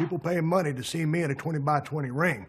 People paying money to see me in a 20x20 ring.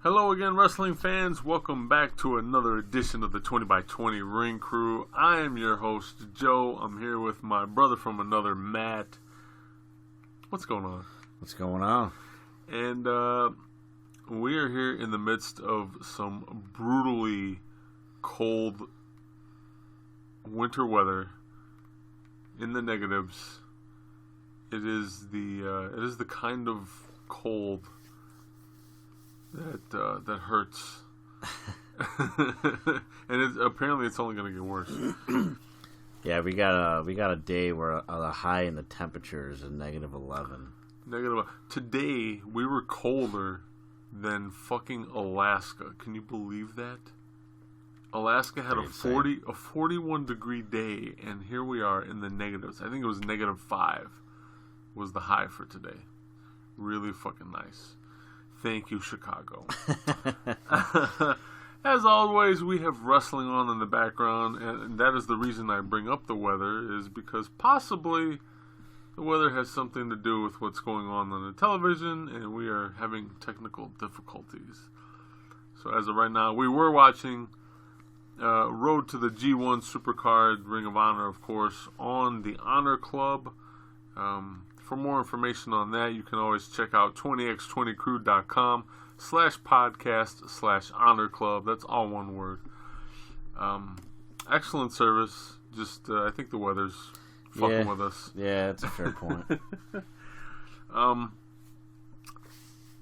Hello again, wrestling fans. Welcome back to another edition of the 20x20 Ring Crew. I am your host, Joe. I'm here with my brother from another, Matt. What's going on? What's going on? And we are here in the midst of some brutally cold winter weather in the negatives. It is the kind of cold that hurts, and apparently it's only going to get worse. Yeah, we got a day where the high in the temperature is a -11. Today we were colder than fucking Alaska. Can you believe that? Alaska had a 41 degree day, and here we are in the negatives. I think it was -5 was the high for today. Really fucking nice. Thank you, Chicago. As always, we have wrestling on in the background, and that is the reason I bring up the weather, is because possibly the weather has something to do with what's going on the television, and we are having technical difficulties. So as of right now, we were watching Road to the G1 Supercard, Ring of Honor, of course, on the Honor Club. For more information on that, you can always check out 20x20crew.com/podcast/honor club. That's all one word. Excellent service. Just, I think the weather's fucking with us. Yeah, that's a fair point.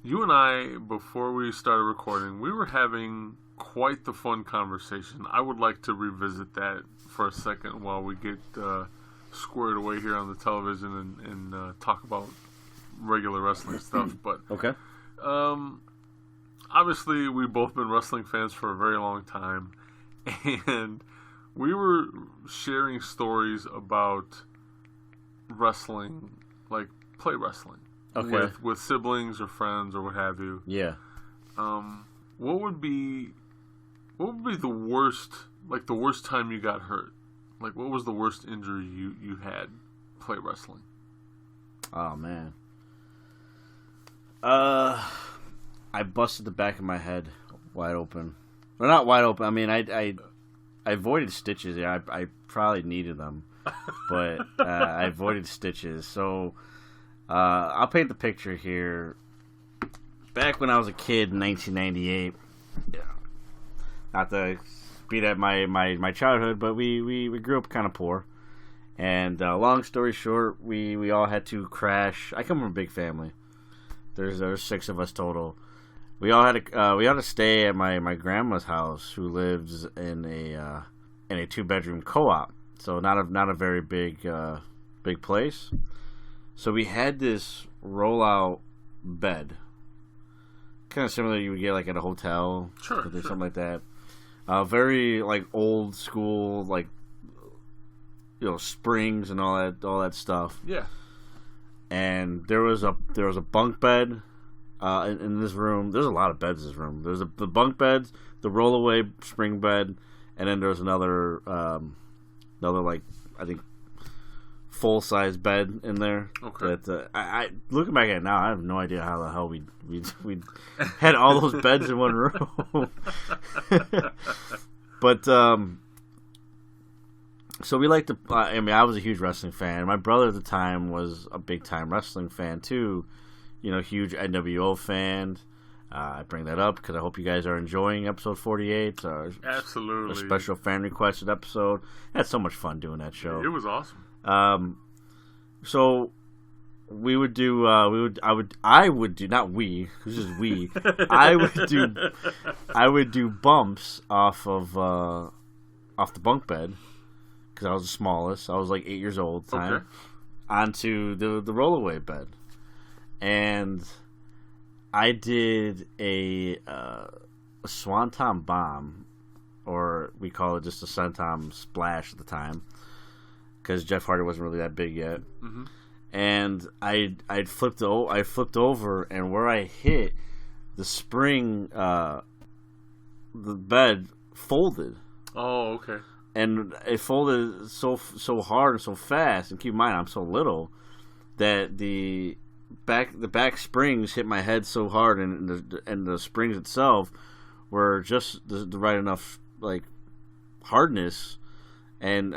You and I, before we started recording, we were having quite the fun conversation. I would like to revisit that for a second while we get squared away here on the television and talk about regular wrestling stuff. But okay. Obviously, we've both been wrestling fans for a very long time, and we were sharing stories about wrestling, like play wrestling, with siblings or friends or what have you. Yeah. What would be the worst time you got hurt? Like, what was the worst injury you had play wrestling? Oh, man. I busted the back of my head wide open. Well, not wide open. I mean, I avoided stitches. Yeah, I probably needed them. But I avoided stitches. So, I'll paint the picture here. Back when I was a kid in 1998, not to beat at my childhood, but we grew up kind of poor, and long story short, we all had to crash. I come from a big family. There's 6 of us total. We all had to stay at my grandma's house, who lives in a 2-bedroom co-op, so not a very big place. So we had this rollout bed, kind of similar you would get like at a hotel, sure. Something like that. Very like old school, like, you know, springs and all that stuff. Yeah. And there was a bunk bed in this room. There's a lot of beds in this room. There's the bunk beds, the rollaway spring bed, and then there's another like, I think, full size bed in there. Okay. That I looking back at it now, I have no idea how the hell we had all those beds in one room. But so we like to. I mean, I was a huge wrestling fan. My brother at the time was a big time wrestling fan too. You know, huge NWO fan. I bring that up because I hope you guys are enjoying episode 48. Absolutely. A special fan requested episode. I had so much fun doing that show. It was awesome. So we would do. I would do. Not we. This is we. I would do bumps off the bunk bed because I was the smallest. I was like 8 years old at the time. Okay. Onto the rollaway bed, and I did a swanton bomb, or we call it just a senton splash at the time, because Jeff Hardy wasn't really that big yet. Mm-hmm. And I flipped over, and where I hit, the spring, the bed folded. Oh, okay. And it folded so hard and so fast. And keep in mind, I'm so little that the back springs hit my head so hard, and the springs itself were just the right enough like hardness and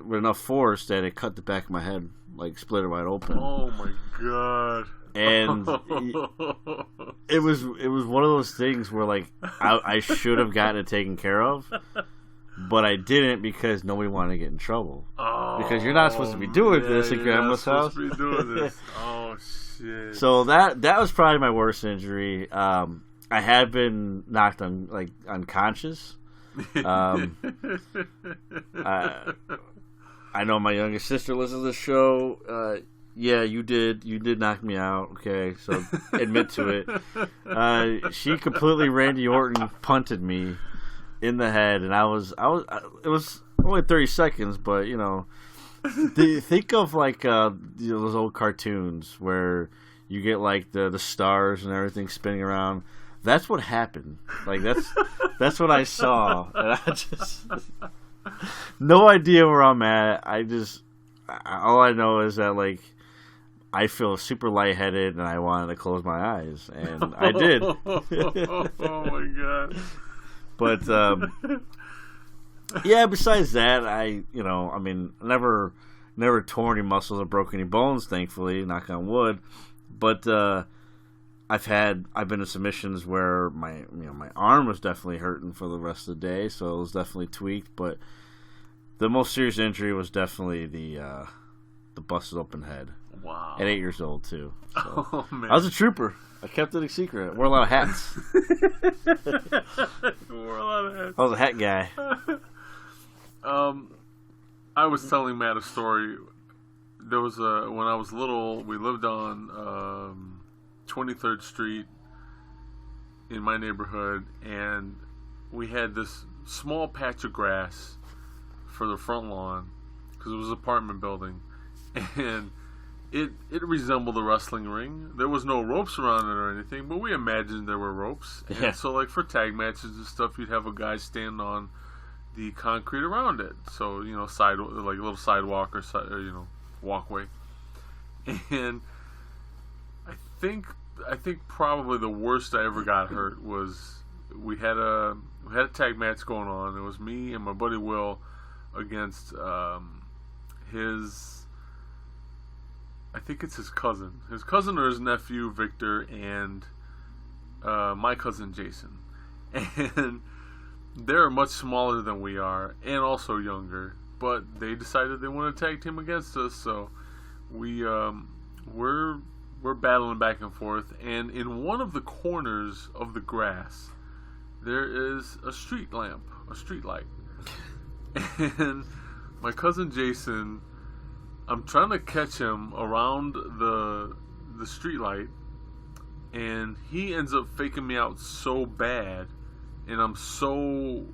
with enough force that it cut the back of my head, like split it wide open. Oh my god! And it was one of those things where like I should have gotten it taken care of, but I didn't because nobody wanted to get in trouble. Oh, because you're not supposed to be doing this at Grandma's house. You're not supposed to be doing this. Oh shit! So that was probably my worst injury. I had been knocked unconscious. I know my youngest sister listens to the show. Yeah, you did knock me out. Okay, so admit to it. She completely Randy Orton punted me in the head, and it was only 30 seconds, but you know, think of like those old cartoons where you get like the stars and everything spinning around. That's what happened. Like that's what I saw, and I just no idea where I'm at. All I know is that like I feel super lightheaded, and I wanted to close my eyes, and I did. Oh my god! But yeah, besides that, never tore any muscles or broke any bones, thankfully, knock on wood. But I've been in submissions where my arm was definitely hurting for the rest of the day, so it was definitely tweaked. But the most serious injury was definitely the busted open head. Wow! At 8 years old too. So. Oh man! I was a trooper. I kept it a secret. I wore a lot of hats. Wore a lot of hats. I was a hat guy. I was telling Matt a story. There was when I was little, we lived on 23rd Street in my neighborhood, and we had this small patch of grass for the front lawn because it was an apartment building, and it resembled a wrestling ring. There was no ropes around it or anything, but we imagined there were ropes. And yeah. so like for tag matches and stuff, you'd have a guy stand on the concrete around it. So, you know, like a little sidewalk or walkway. And I think probably the worst I ever got hurt was we had a tag match going on. It was me and my buddy Will against I think it's his cousin or his nephew Victor, and my cousin Jason. And they're much smaller than we are and also younger, but they decided they want to tag team against us, so we're battling back and forth, and in one of the corners of the grass there is a street light. And my cousin Jason, I'm trying to catch him around the street light, and he ends up faking me out so bad, and I'm so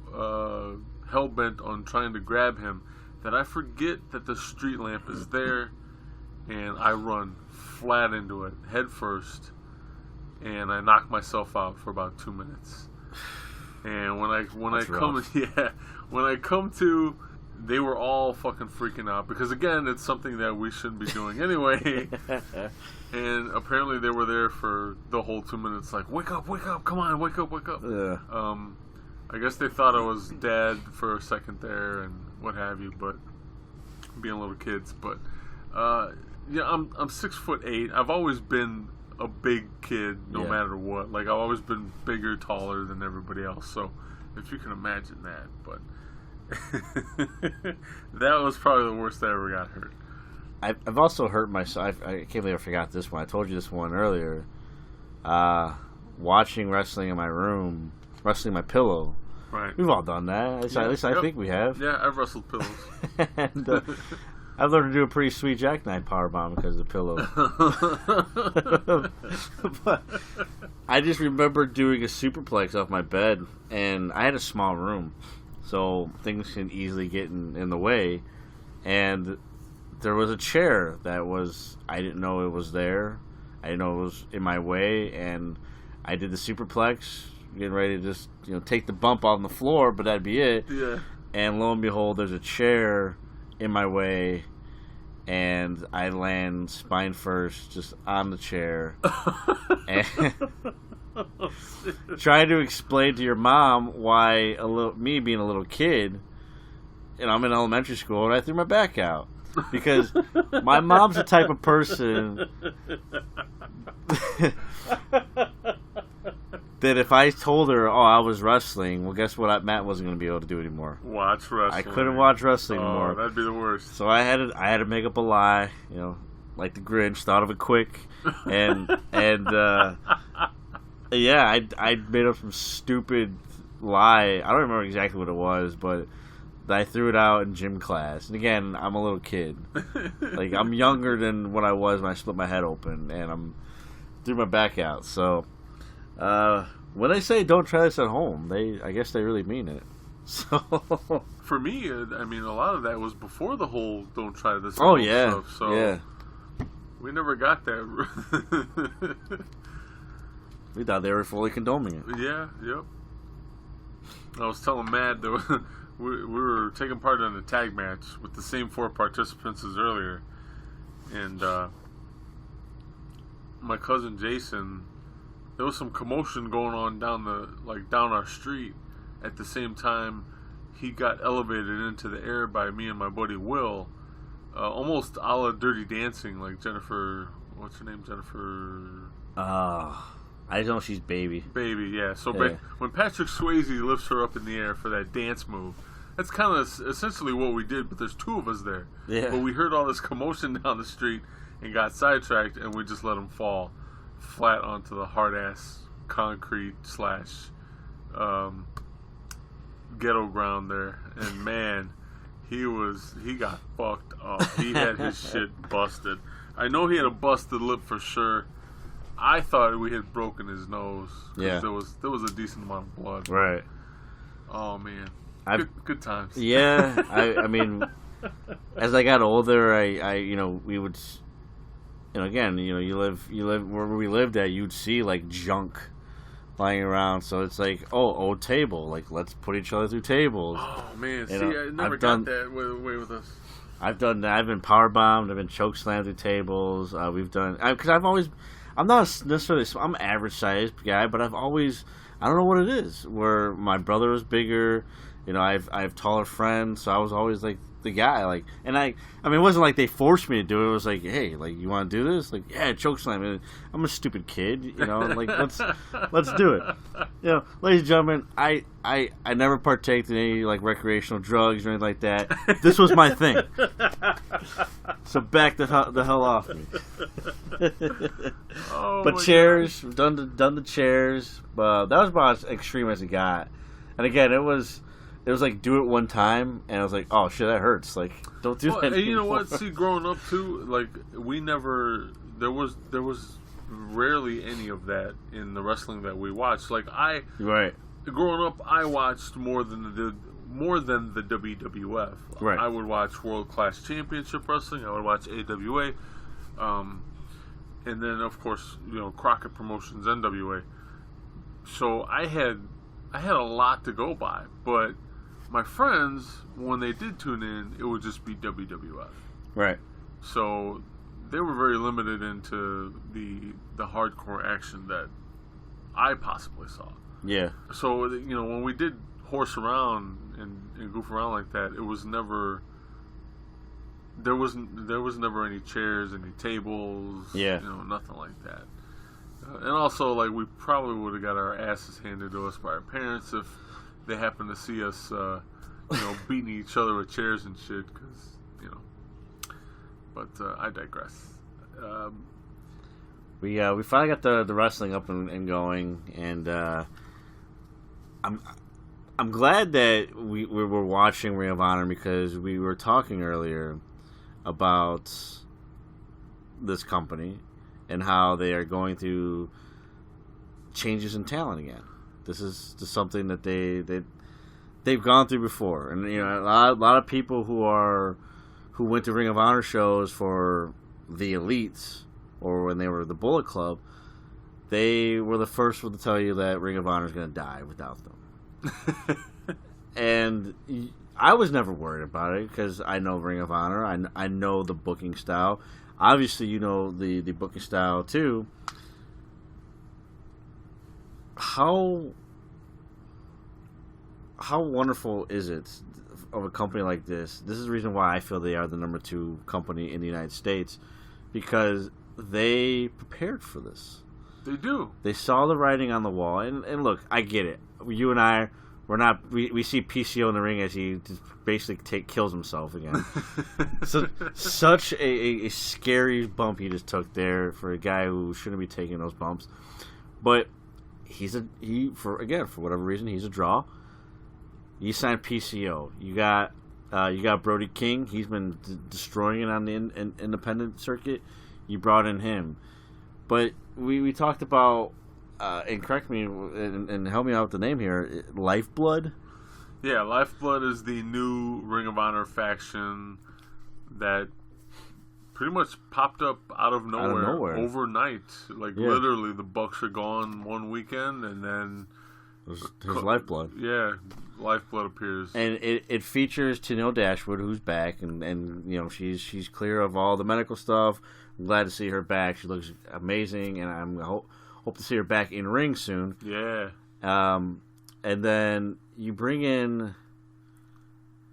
hell-bent on trying to grab him that I forget that the street lamp is there, and I run flat into it, head first, and I knock myself out for about 2 minutes. And when I come to, they were all fucking freaking out because, again, it's something that we shouldn't be doing anyway. And apparently they were there for the whole 2 minutes, like, wake up, come on, wake up. Yeah. I guess they thought I was dead for a second there and what have you, but being little kids. But yeah, I'm 6'8". I've always been a big kid, no matter what. Like, I've always been bigger, taller than everybody else. So if you can imagine that, but. That was probably the worst I ever got hurt. I've also hurt myself. I can't believe I forgot this one. I told you this one earlier. Watching wrestling in my room, wrestling my pillow. Right. We've all done that. At least I think we have. Yeah, I've wrestled pillows. And I've learned to do a pretty sweet jackknife powerbomb because of the pillow. But I just remember doing a superplex off my bed, and I had a small room. so things can easily get in the way. And there was a chair that was, I didn't know it was there. I didn't know it was in my way, and I did the superplex, getting ready to just take the bump on the floor, but that'd be it. Yeah. And lo and behold, there's a chair in my way, and I land spine first just on the chair. And trying to explain to your mom why me being a little kid, I'm in elementary school, and I threw my back out. Because my mom's the type of person that if I told her, I was wrestling, well, guess what? Matt wasn't going to be able to do anymore. Watch wrestling. I couldn't watch wrestling anymore. That'd be the worst. So I had to make up a lie, like the Grinch, thought of it quick, and yeah, I made up some stupid lie. I don't remember exactly what it was, but I threw it out in gym class. And again, I'm a little kid. Like, I'm younger than what I was when I split my head open, and threw my back out. So, when they say don't try this at home, I guess they really mean it. So, for me, I mean, a lot of that was before the whole "don't try this" at oh home yeah, stuff. So yeah. We never got that. We thought they were fully condoning it. Yeah, yep. I was telling Matt that we were taking part in a tag match with the same 4 participants as earlier, and my cousin Jason, there was some commotion going on down our street. At the same time, he got elevated into the air by me and my buddy Will, almost a la Dirty Dancing, like Jennifer. What's her name? Jennifer. I know she's Baby. Baby, yeah. So Yeah. when Patrick Swayze lifts her up in the air for that dance move, that's kind of essentially what we did, but there's 2 of us there. Yeah. But we heard all this commotion down the street and got sidetracked, and we just let him fall flat onto the hard-ass concrete / ghetto ground there. And man, he got fucked up. He had his shit busted. I know he had a busted lip for sure. I thought we had broken his nose. Yeah. There was a decent amount of blood. Right. Oh man. Good times. Yeah. I mean, as I got older, I we would, again, you live where we lived at, you'd see like junk lying around. So it's like, old table. Like, let's put each other through tables. Oh man. See, I never got that way with us. I've done that. I've been power bombed. I've been choke slammed through tables. We've done, because I'm not necessarily, I'm an average sized guy, but I don't know what it is, where my brother was bigger, I have taller friends, so I was always like the guy, like, and I mean, it wasn't like they forced me to do it. It was like, hey, like, you want to do this? Like, yeah, choke slam. And I'm a stupid kid, like, let's do it. Ladies and gentlemen, I never partaked in any like recreational drugs or anything like that. This was my thing. So back the hell off me. But chairs, we've done the chairs. But that was about as extreme as it got. And again, it was like, do it one time, and I was like, oh shit, that hurts. Like, don't do that anymore. And you know what? See, growing up too, like, there was rarely any of that in the wrestling that we watched. Like, growing up, I watched more than the WWF. Right. I would watch World Class Championship Wrestling. I would watch AWA, and then of course, Crockett Promotions, NWA. So I had a lot to go by, but my friends, when they did tune in, it would just be WWF. Right. So they were very limited into the hardcore action that I possibly saw. Yeah. So when we did horse around and goof around like that, it was never. There was never any chairs, any tables. Yeah. Nothing like that. And also, like, we probably would have got our asses handed to us by our parents if they happened to see us, beating each other with chairs and shit. Because, But I digress. We finally got the wrestling up and going, and I'm glad that we were watching Ring of Honor, because we were talking earlier about this company and how they are going through changes in talent again. This is just something that they've gone through before, and a lot of people who went to Ring of Honor shows for the Elites or when they were the Bullet Club, they were the first one to tell you that Ring of Honor is going to die without them. And I was never worried about it because I know Ring of Honor. I know the booking style. Obviously, you know the booking style too. How wonderful is it of a company like this? This is the reason why I feel they are the number 2 company in the United States, because they prepared for this. They do. They saw the writing on the wall, and look, I get it. You and I, we see PCO in the ring as he just basically kills himself again. So, such a scary bump he just took there for a guy who shouldn't be taking those bumps. But for whatever reason, he's a draw. You signed PCO. You got Brody King. He's been destroying it on the independent circuit. You brought in him. But we talked about, and correct me and help me out with the name here, Lifeblood? Yeah, Lifeblood is the new Ring of Honor faction that pretty much popped up out of nowhere. Overnight. Literally, the Bucks are gone one weekend, and then There's Lifeblood. Yeah, Lifeblood appears. And it features Tenille Dashwood, who's back, and she's clear of all the medical stuff. I'm glad to see her back. She looks amazing, and I'm hope to see her back in ring soon. Yeah. And then you bring in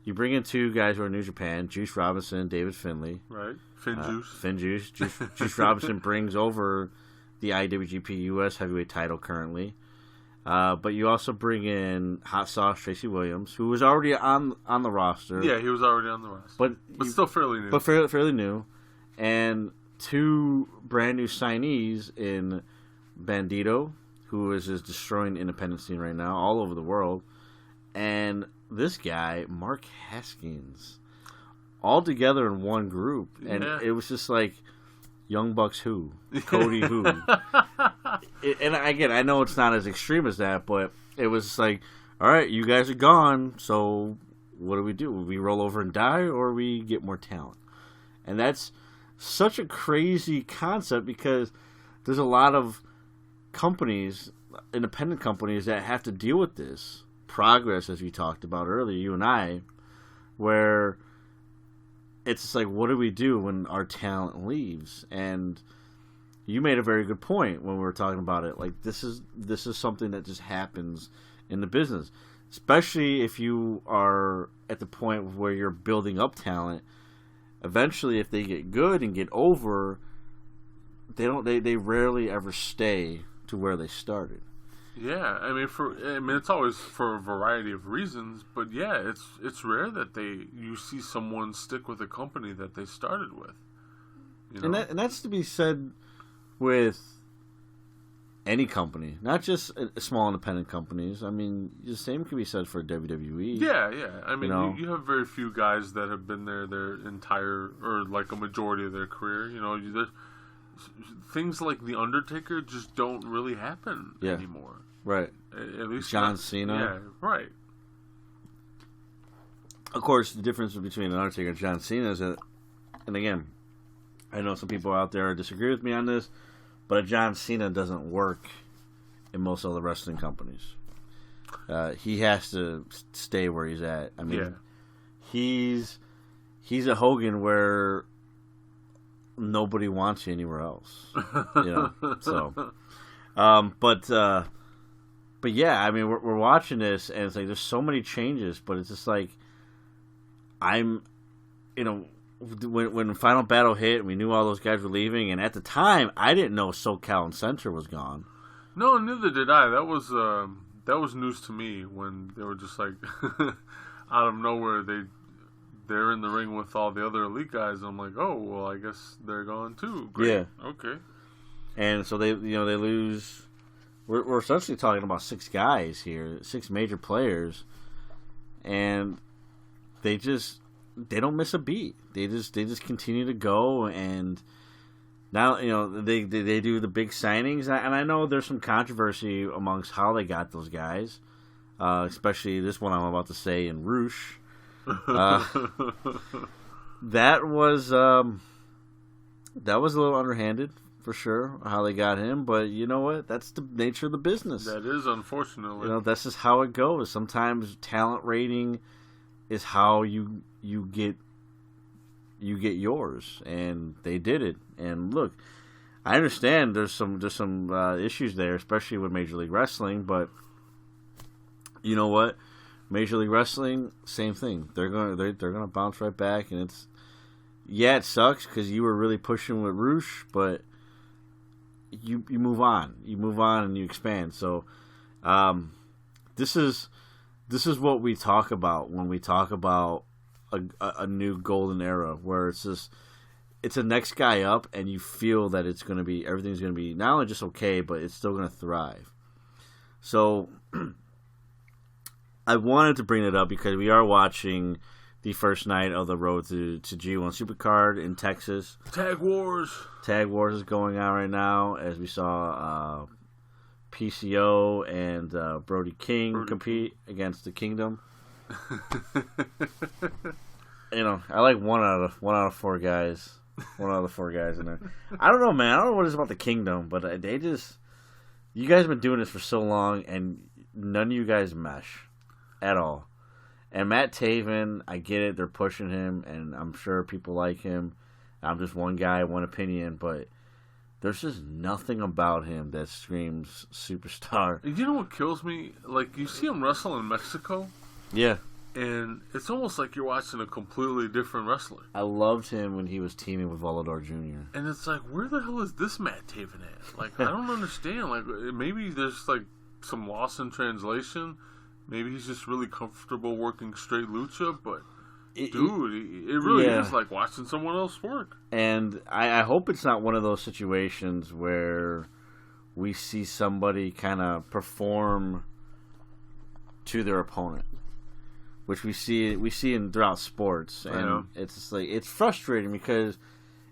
2 guys who are New Japan, Juice Robinson, David Finlay. Right. Finn Juice. Juice Robinson brings over the IWGP US Heavyweight title currently. But you also bring in Hot Sauce Tracy Williams, who was already on the roster. Yeah, he was already on the roster. But still fairly new. But fairly new. And 2 brand new signees in Bandito, who is just destroying the independent scene right now all over the world. And this guy, Mark Haskins, all together in one group. And it was just like Young Bucks who? Cody who? And again, I know it's not as extreme as that, but it was like, all right, you guys are gone, so what do? We roll over and die, or we get more talent? And that's such a crazy concept because there's a lot of companies, independent companies, that have to deal with this. Progress, as we talked about earlier, you and I, where it's just like, what do we do when our talent leaves? And you made a very good point when we were talking about it. Like, this is something that just happens in the business, especially if you are at the point where you're building up talent. Eventually, if they get good and get over, they rarely ever stay to where they started. Yeah, I mean it's always for a variety of reasons, but yeah, it's rare that you see someone stick with a company that they started with. You know? And that's to be said with any company, not just small independent companies. I mean, the same can be said for WWE. Yeah. I mean, you have very few guys that have been there their entire, or like a majority of their career. Things like The Undertaker just don't really happen anymore. Right. At least John Cena. Yeah, right. Of course, the difference between The Undertaker and John Cena is that, and again, I know some people out there disagree with me on this, but a John Cena doesn't work in most other wrestling companies. He has to stay where he's at. I mean, he's a Hogan where nobody wants you anywhere else. So, but yeah, I mean, we're watching this, and it's like there's so many changes, but it's just like when Final Battle hit, and we knew all those guys were leaving, and at the time, I didn't know SoCal and Center was gone. No, neither did I. That was news to me when they were just like out of nowhere they're in the ring with all the other elite guys. I'm like, oh well, I guess they're gone too. Great. Yeah. Okay. And so they lose. We're essentially talking about 6 guys here, 6 major players, and they don't miss a beat. They just continue to go, and now they do the big signings, and I know there's some controversy amongst how they got those guys. especially this one I'm about to say in Roosh. That was a little underhanded for sure how they got him, but you know what? That's the nature of the business. That is, unfortunately. That's just how it goes. Sometimes talent rating is how you get yours, and they did it. And look, I understand there's some issues there, especially with Major League Wrestling, but you know what? Major League Wrestling, same thing. They're gonna bounce right back, and it sucks because you were really pushing with Roosh, but you move on. You move on and you expand. So this is what we talk about when we talk about a new golden era, where it's a next guy up, and you feel that everything's gonna be not only just okay, but it's still gonna thrive. So I wanted to bring it up because we are watching the first night of the Road to G1 Supercard in Texas. Tag Wars is going on right now, as we saw PCO and Brody King compete against the Kingdom. I like one out of four guys. One out of the four guys in there. I don't know, man. I don't know what it is about the Kingdom, but you guys have been doing this for so long, and none of you guys mesh at all. And Matt Taven, I get it. They're pushing him, and I'm sure people like him. I'm just one guy, one opinion, but there's just nothing about him that screams superstar. You know what kills me? Like, you see him wrestle in Mexico. Yeah. And it's almost like you're watching a completely different wrestler. I loved him when he was teaming with Volador Jr. And it's like, where the hell is this Matt Taven at? Like, I don't understand. Like, maybe there's, like, some loss in translation. Maybe he's just really comfortable working straight lucha, but it really is like watching someone else work. And I hope it's not one of those situations where we see somebody kind of perform to their opponent, which we see throughout sports, and it's just like, it's frustrating because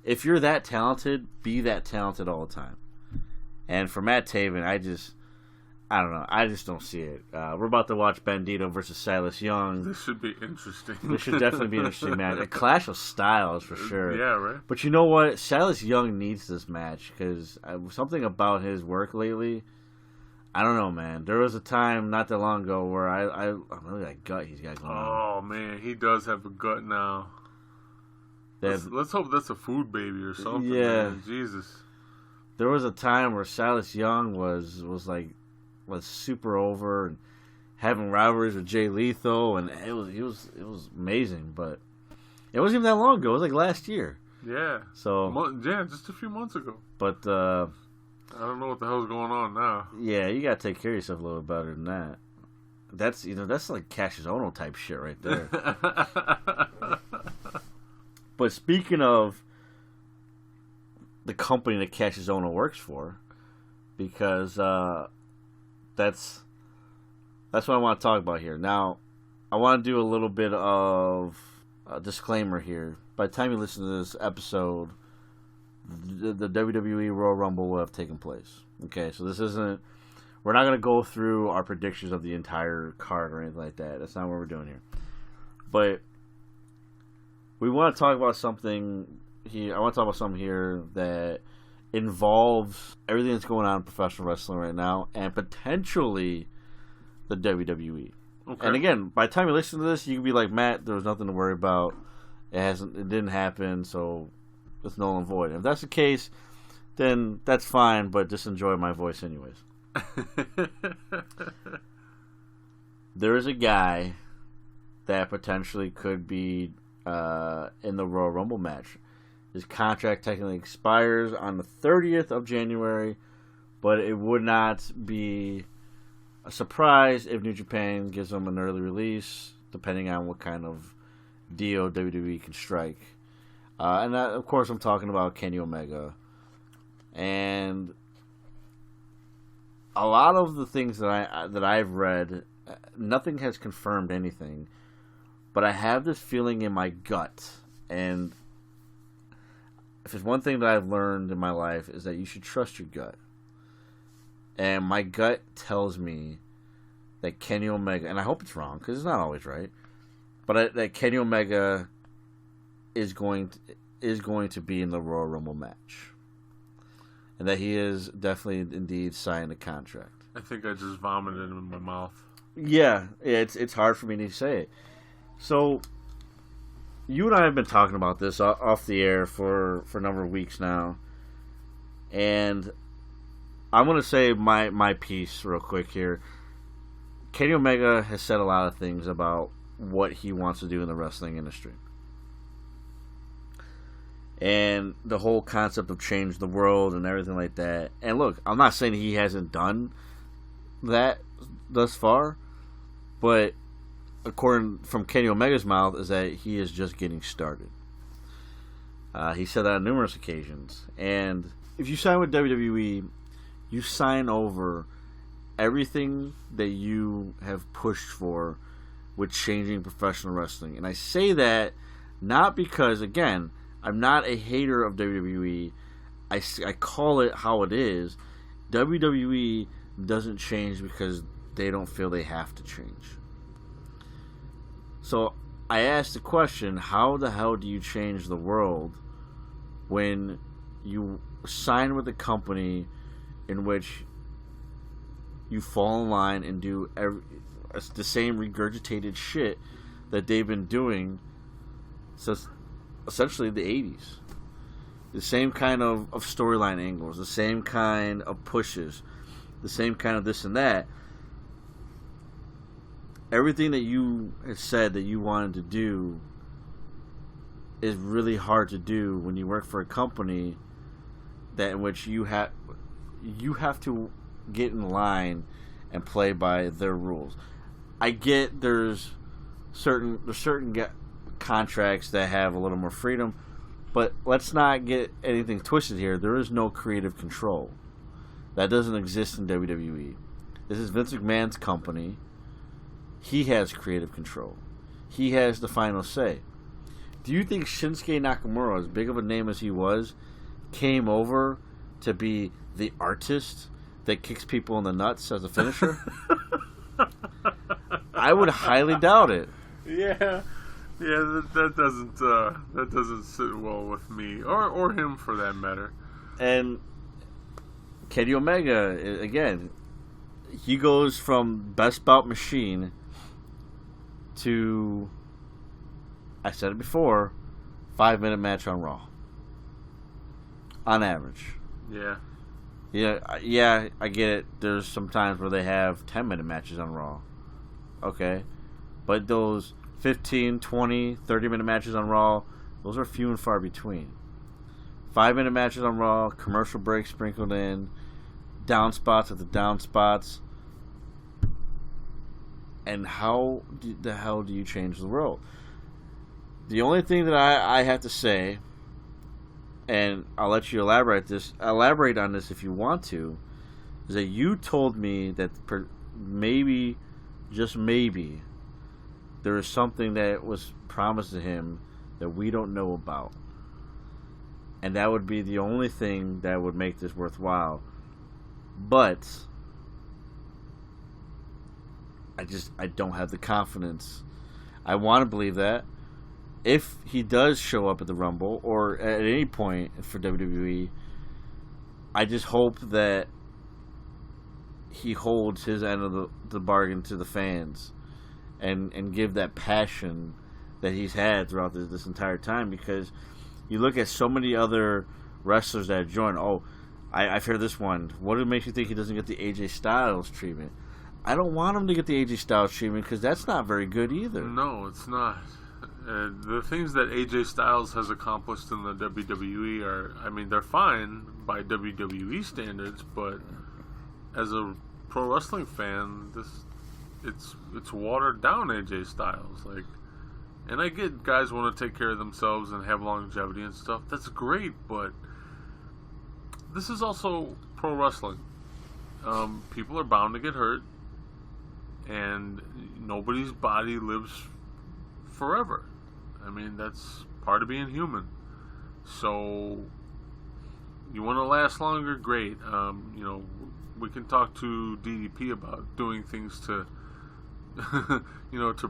if you're that talented, be that talented all the time. And for Matt Taven, I don't know. I just don't see it. We're about to watch Bandito versus Silas Young. This should be interesting. This should definitely be an interesting match. A clash of styles for sure. Yeah, right. But you know what? Silas Young needs this match because something about his work lately, I don't know, man. There was a time not that long ago where I'm really that gut he's got going on. Oh, man. He does have a gut now. Let's hope that's a food baby or something. Yeah. Man. Jesus. There was a time where Silas Young was super over and having rivalries with Jay Lethal, and it was amazing. But it wasn't even that long ago. It was like last year. Yeah. So just a few months ago. But I don't know what the hell's going on now. Yeah, you gotta take care of yourself a little better than that. That's like Cassius Ono type shit right there. But speaking of the company that Cassius Ono works for, because that's what I want to talk about here. Now, I want to do a little bit of a disclaimer here. By the time you listen to this episode, the WWE Royal Rumble will have taken place. Okay, so we're not going to go through our predictions of the entire card or anything like that. That's not what we're doing here. But we want to talk about something here. I want to talk about something here that involves everything that's going on in professional wrestling right now, and potentially the WWE. Okay. And again, by the time you listen to this, you can be like, Matt, there was nothing to worry about. It didn't happen, so it's null and void. If that's the case, then that's fine, but just enjoy my voice anyways. There is a guy that potentially could be in the Royal Rumble match. His contract technically expires on the 30th of January, but it would not be a surprise if New Japan gives him an early release, depending on what kind of deal WWE can strike. And of course, I'm talking about Kenny Omega. And a lot of the things that I've read, nothing has confirmed anything, but I have this feeling in my gut, and if there's one thing that I've learned in my life is that you should trust your gut. And my gut tells me that Kenny Omega, and I hope it's wrong because it's not always right, but that Kenny Omega is going to be in the Royal Rumble match, and that he is definitely indeed signed a contract. I think I just vomited in my mouth. Yeah, it's hard for me to say it. So, you and I have been talking about this off the air for a number of weeks now, and I'm going to say my piece real quick here. Kenny Omega has said a lot of things about what he wants to do in the wrestling industry. And the whole concept of change the world and everything like that. And look, I'm not saying he hasn't done that thus far, but according from Kenny Omega's mouth is that he is just getting started. He said that on numerous occasions. And if you sign with WWE, you sign over everything that you have pushed for with changing professional wrestling. And I say that not because, again, I'm not a hater of WWE. I call it how it is. WWE doesn't change because they don't feel they have to change. So I asked the question, how the hell do you change the world when you sign with a company in which you fall in line and do the same regurgitated shit that they've been doing since essentially the 80s? The same kind of storyline angles, the same kind of pushes, the same kind of this and that. Everything that you have said that you wanted to do is really hard to do when you work for a company that in which you have to get in line and play by their rules. I get there's certain contracts that have a little more freedom, but let's not get anything twisted here. There is no creative control. That doesn't exist in WWE. This is Vince McMahon's company. He has creative control. He has the final say. Do you think Shinsuke Nakamura, as big of a name as he was, came over to be the artist that kicks people in the nuts as a finisher? I would highly doubt it. Yeah, that doesn't sit well with me or him for that matter. And Kenny Omega, again, he goes from best bout machine to, I said it before, 5-minute match on Raw. On average. Yeah. Yeah, I get it. There's some times where they have 10-minute matches on Raw. Okay. But those 15, 20, 30-minute matches on Raw, those are few and far between. 5-minute matches on Raw, commercial breaks sprinkled in, down spots at the down spots. And how the hell do you change the world? The only thing that I have to say, and I'll let you elaborate on this if you want to, is that you told me that maybe, just maybe, there is something that was promised to him that we don't know about. And that would be the only thing that would make this worthwhile. But I don't have the confidence. I want to believe that if he does show up at the Rumble or at any point for WWE, I just hope that he holds his end of the bargain to the fans and give that passion that he's had throughout this entire time. Because you look at so many other wrestlers that have joined. Oh, I've heard this one. What makes you think he doesn't get the AJ Styles treatment? I don't want him to get the AJ Styles treatment because that's not very good either. No, it's not. The things that AJ Styles has accomplished in the WWE they're fine by WWE standards, but as a pro wrestling fan, it's watered down AJ Styles. And I get guys want to take care of themselves and have longevity and stuff. That's great, but this is also pro wrestling. People are bound to get hurt, and nobody's body lives forever. That's part of being human. So you want to last longer, great. We can talk to DDP about doing things to to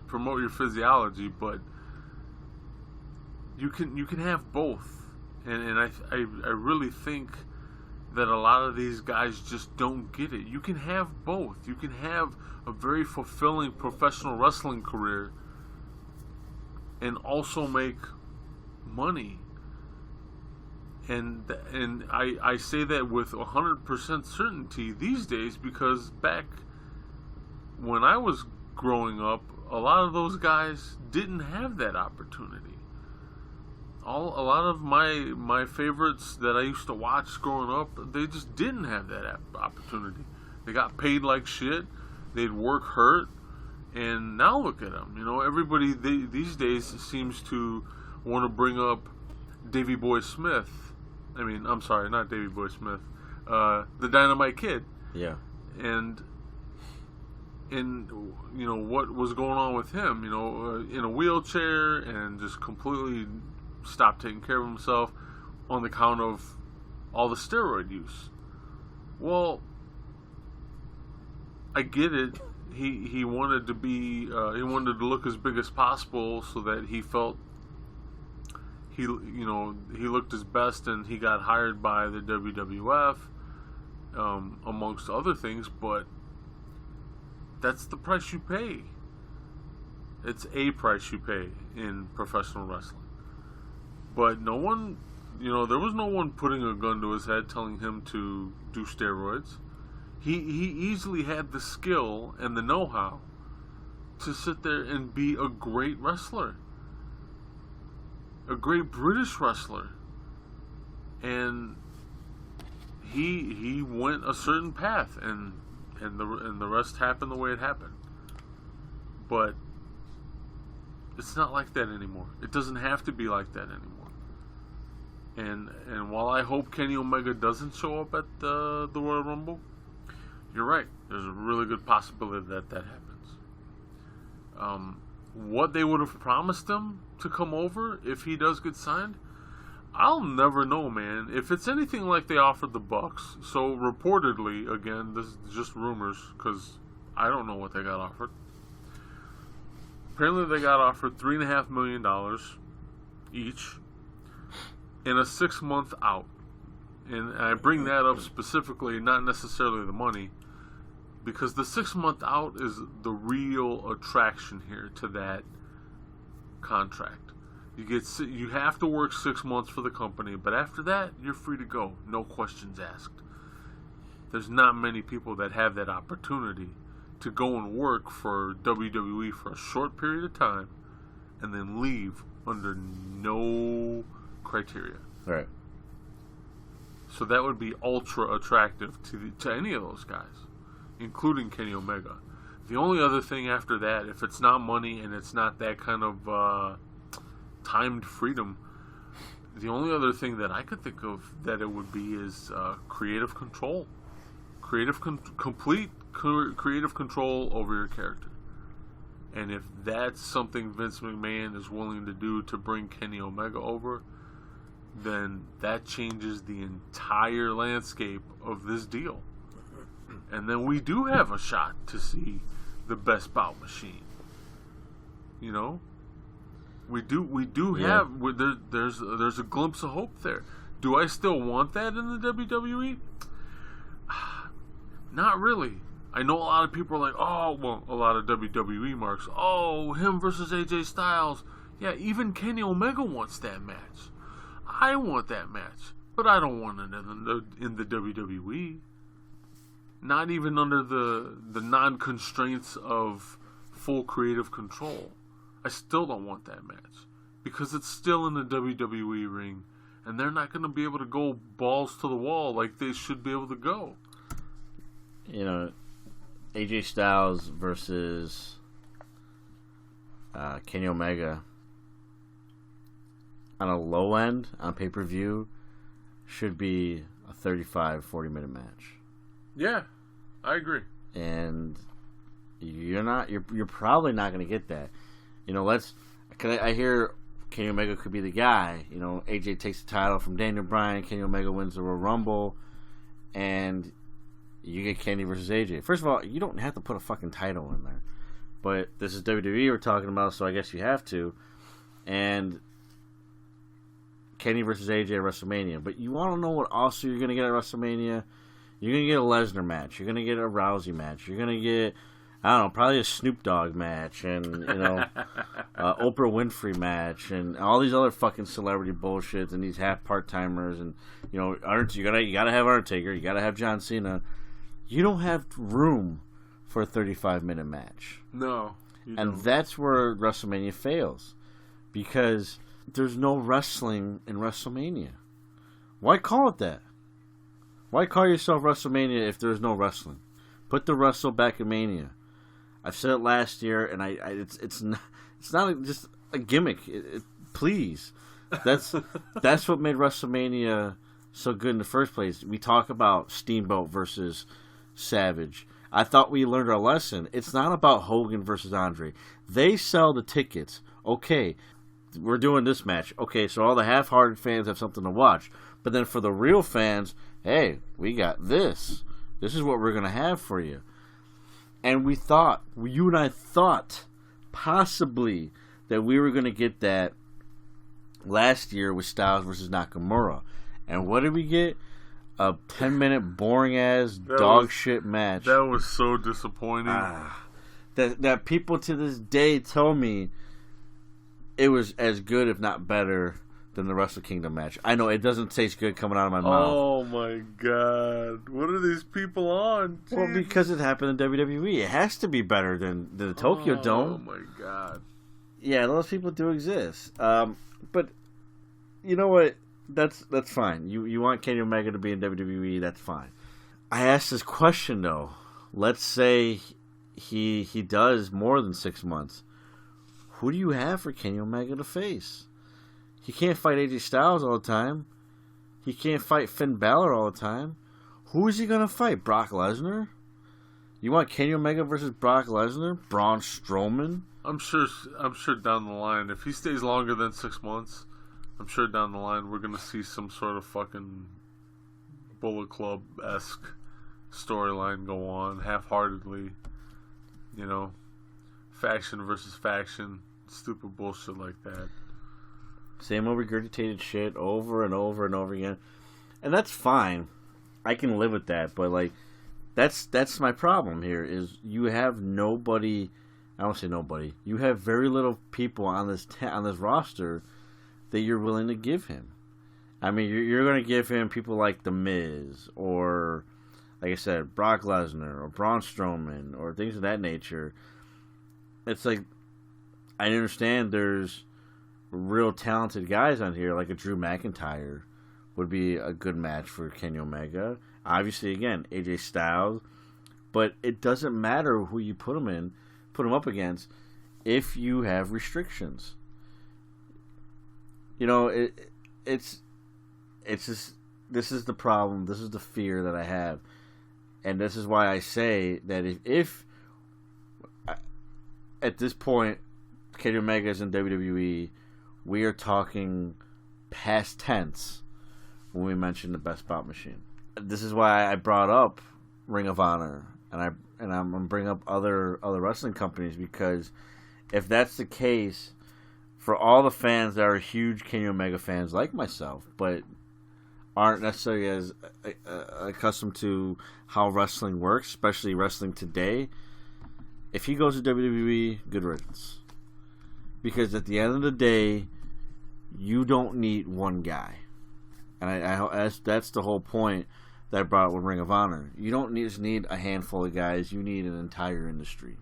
promote your physiology, but you can have both, and I really think that a lot of these guys just don't get it. You can have both. You can have a very fulfilling professional wrestling career and also make money. And I say that with 100% certainty these days, because back when I was growing up, a lot of those guys didn't have that opportunity. A lot of my favorites that I used to watch growing up, they just didn't have that opportunity. They got paid like shit. They'd work hurt, and now look at them. Everybody these days seems to want to bring up Davey Boy Smith. I'm sorry, not Davey Boy Smith. The Dynamite Kid. Yeah. And what was going on with him? In a wheelchair and just completely stopped taking care of himself on the count of all the steroid use. Well, I get it. He wanted to be he wanted to look as big as possible so that he felt he looked his best, and he got hired by the WWF amongst other things, but that's the price you pay. It's a price you pay in professional wrestling. But no one, there was no one putting a gun to his head telling him to do steroids. He easily had the skill and the know-how to sit there and be a great wrestler. A great British wrestler. And he went a certain path, and the rest happened the way it happened. But it's not like that anymore. It doesn't have to be like that anymore. And while I hope Kenny Omega doesn't show up at the Royal Rumble, you're right. There's a really good possibility that happens. What they would have promised him to come over if he does get signed, I'll never know, man. If it's anything like they offered the Bucks, so reportedly, again, this is just rumors because I don't know what they got offered. Apparently, they got offered $3.5 million each in a 6-month out. And I bring that up specifically, not necessarily the money, because the 6-month out is the real attraction here to that contract. You have to work 6 months for the company, but after that, you're free to go. No questions asked. There's not many people that have that opportunity to go and work for WWE for a short period of time and then leave under no criteria. Right. So that would be ultra attractive to any of those guys, including Kenny Omega. The only other thing after that, if it's not money and it's not that kind of timed freedom, the only other thing that I could think of that it would be is creative control. Complete creative control over your character. And if that's something Vince McMahon is willing to do to bring Kenny Omega over, then that changes the entire landscape of this deal. And then we do have a shot to see the best bout machine. We do have there's a glimpse of hope there. Do I still want that in the WWE? Not really. I know a lot of people are like, a lot of WWE marks. Oh, him versus AJ Styles. Yeah, even Kenny Omega wants that match. I want that match, but I don't want it in the WWE. Not even under the non-constraints of full creative control. I still don't want that match because it's still in the WWE ring, and they're not going to be able to go balls to the wall like they should be able to go. AJ Styles versus Kenny Omega on a low end on pay-per-view should be a 35-40 minute match. Yeah, I agree. And you're probably not going to get that. I hear Kenny Omega could be the guy. AJ takes the title from Daniel Bryan, Kenny Omega wins the Royal Rumble, and You get Kenny versus AJ. First of all, you don't have to put a fucking title in there. But this is WWE we're talking about, so I guess you have to. And Kenny versus AJ at WrestleMania. But you want to know what also you're going to get at WrestleMania? You're going to get a Lesnar match. You're going to get a Rousey match. You're going to get, I don't know, probably a Snoop Dogg match. And, Oprah Winfrey match. And all these other fucking celebrity bullshits and these half part-timers. And, you got to have Undertaker. You got to have John Cena. You don't have room for a 35-minute match. No. And that's where WrestleMania fails. Because there's no wrestling in WrestleMania. Why call it that? Why call yourself WrestleMania if there's no wrestling? Put the wrestle back in Mania. I've said it last year, and it's not just a gimmick. Please, that's what made WrestleMania so good in the first place. We talk about Steamboat versus Savage. I thought we learned our lesson. It's not about Hogan versus Andre. They sell the tickets. Okay, we're doing this match. Okay, so all the half-hearted fans have something to watch. But then for the real fans, hey, we got this. This is what we're going to have for you. And you and I thought, possibly, that we were going to get that last year with Styles versus Nakamura. And what did we get? A 10-minute boring-ass dog shit match. That was so disappointing. That people to this day tell me it was as good, if not better, than the Wrestle Kingdom match. I know it doesn't taste good coming out of my mouth. Oh my god. What are these people on? Jeez. Well, because it happened in WWE. It has to be better than the Tokyo Dome. Oh my god. Yeah, those people do exist. But you know what? That's fine. You want Kenny Omega to be in WWE, that's fine. I asked this question though. Let's say he does more than 6 months. Who do you have for Kenny Omega to face? He can't fight AJ Styles all the time. He can't fight Finn Balor all the time. Who is he going to fight? Brock Lesnar? You want Kenny Omega versus Brock Lesnar? Braun Strowman? I'm sure down the line, if he stays longer than 6 months, I'm sure down the line we're going to see some sort of fucking Bullet Club-esque storyline go on half-heartedly. Faction versus faction. Stupid bullshit like that. Same old regurgitated shit over and over and over again. And that's fine. I can live with that. But, that's my problem here is you have nobody... I don't say nobody. You have very little people on this roster that you're willing to give him. I mean, you're going to give him people like The Miz or, like I said, Brock Lesnar or Braun Strowman or things of that nature. It's like, I understand there's real talented guys on here, like a Drew McIntyre would be a good match for Kenny Omega. Obviously, again, AJ Styles. But it doesn't matter who you put him up against if you have restrictions. It's just, this is the problem. This is the fear that I have. And this is why I say that if at this point, Kenny Omega is in WWE, we are talking past tense when we mention the Best Spot Machine. This is why I brought up Ring of Honor, and I'm gonna bring up other wrestling companies, because if that's the case, for all the fans that are huge Kenny Omega fans like myself, but aren't necessarily as accustomed to how wrestling works, especially wrestling today, if he goes to WWE, good riddance. Because at the end of the day, you don't need one guy. And that's the whole point that I brought up with Ring of Honor. You don't just need a handful of guys. You need an entire industry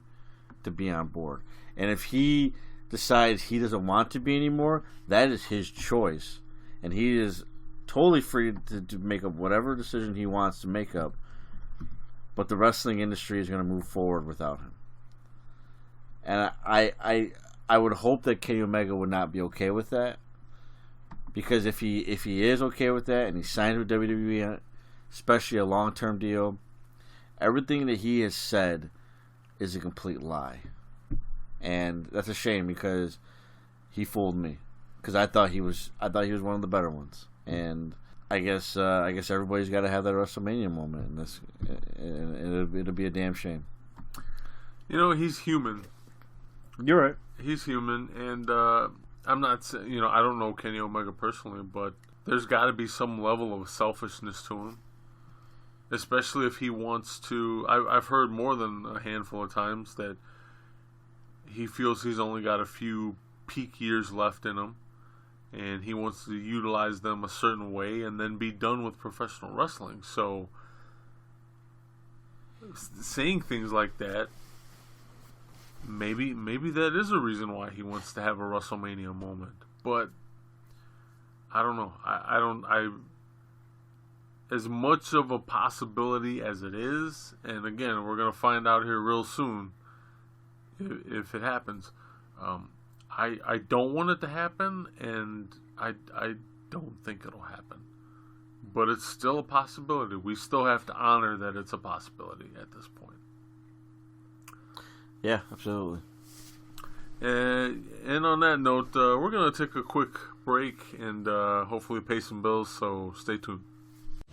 to be on board. And if he decides he doesn't want to be anymore, that is his choice. And he is totally free to make up whatever decision he wants to make up. But the wrestling industry is going to move forward without him. And I would hope that Kenny Omega would not be okay with that. Because if he is okay with that and he signs with WWE, especially a long-term deal, everything that he has said is a complete lie. And that's a shame, because he fooled me. Because I thought he was one of the better ones. And I guess everybody's got to have that WrestleMania moment, and this, and it'll be a damn shame. You know, he's human. You're right. He's human, and I'm not saying, you know, I don't know Kenny Omega personally, but there's got to be some level of selfishness to him, especially if he wants to. I've heard more than a handful of times that he feels he's only got a few peak years left in him, and he wants to utilize them a certain way and then be done with professional wrestling. So saying things like that, maybe that is a reason why he wants to have a WrestleMania moment. But I don't know. I as much of a possibility as it is, and again, we're gonna find out here real soon if it happens. I don't want it to happen, and I don't think it'll happen. But it's still a possibility. We still have to honor that it's a possibility at this point. Yeah, absolutely. And on that note, we're going to take a quick break and hopefully pay some bills, so stay tuned.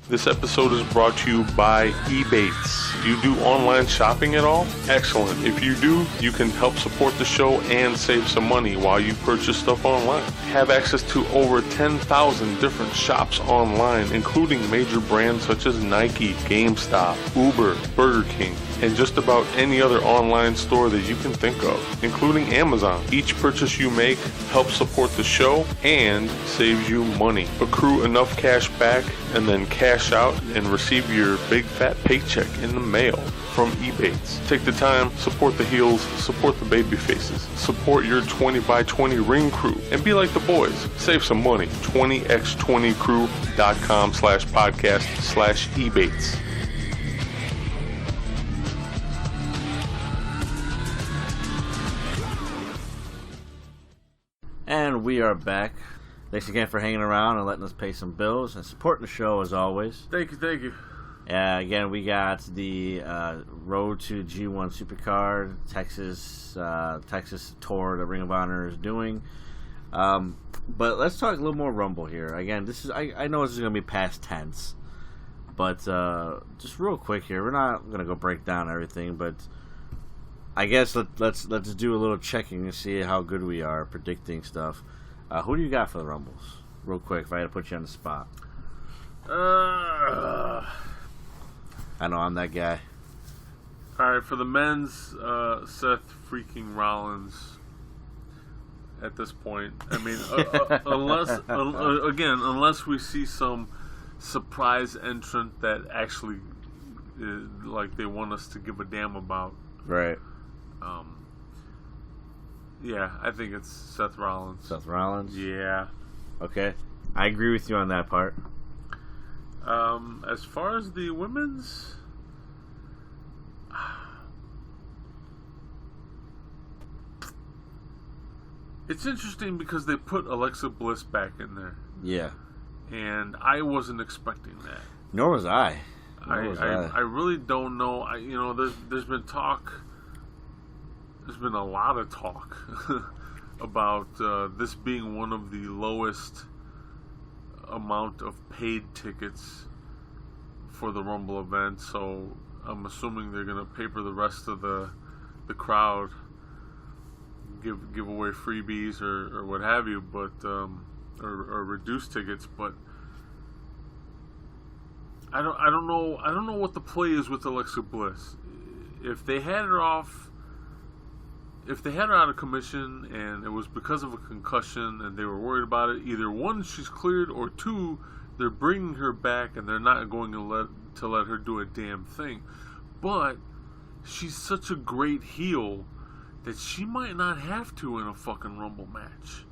This episode is brought to you by Ebates. Do you do online shopping at all? Excellent. If you do, you can help support the show and save some money while you purchase stuff online. Have access to over 10,000 different shops online, including major brands such as Nike, GameStop, Uber, Burger King, and just about any other online store that you can think of, including Amazon. Each purchase you make helps support the show and saves you money. Accrue enough cash back and then cash out and receive your big fat paycheck in the mail from Ebates. Take the time, support the heels, support the baby faces, support your 20x20 ring crew, and be like the boys. Save some money. 20x20crew.com/podcast/Ebates. And we are back. Thanks again for hanging around and letting us pay some bills and supporting the show as always. Thank you. Again, we got the Road to G1 Supercard Texas tour that Ring of Honor is doing. But let's talk a little more Rumble here. Again, this is I know this is going to be past tense, but just real quick here, we're not going to go break down everything, but I guess let's do a little checking to see how good we are predicting stuff. Who do you got for the Rumbles? Real quick, if I had to put you on the spot. I know I'm that guy. Alright, for the men's, Seth freaking Rollins at this point. I mean, unless we see some surprise entrant that actually like they want us to give a damn about. Right. Yeah, I think it's Seth Rollins. Seth Rollins? Yeah. Okay. I agree with you on that part. As far as the women's, it's interesting because they put Alexa Bliss back in there. Yeah. And I wasn't expecting that. Nor was I. I really don't know. There's been talk. There's been a lot of talk about this being one of the lowest amount of paid tickets for the Rumble event. So I'm assuming they're going to paper the rest of the crowd, give away freebies or what have you, but or reduce tickets. But I don't know what the play is with Alexa Bliss. If they had her out of commission and it was because of a concussion and they were worried about it, either one, she's cleared, or two, they're bringing her back and they're not going to let her do a damn thing. But she's such a great heel that she might not have to in a fucking Rumble match.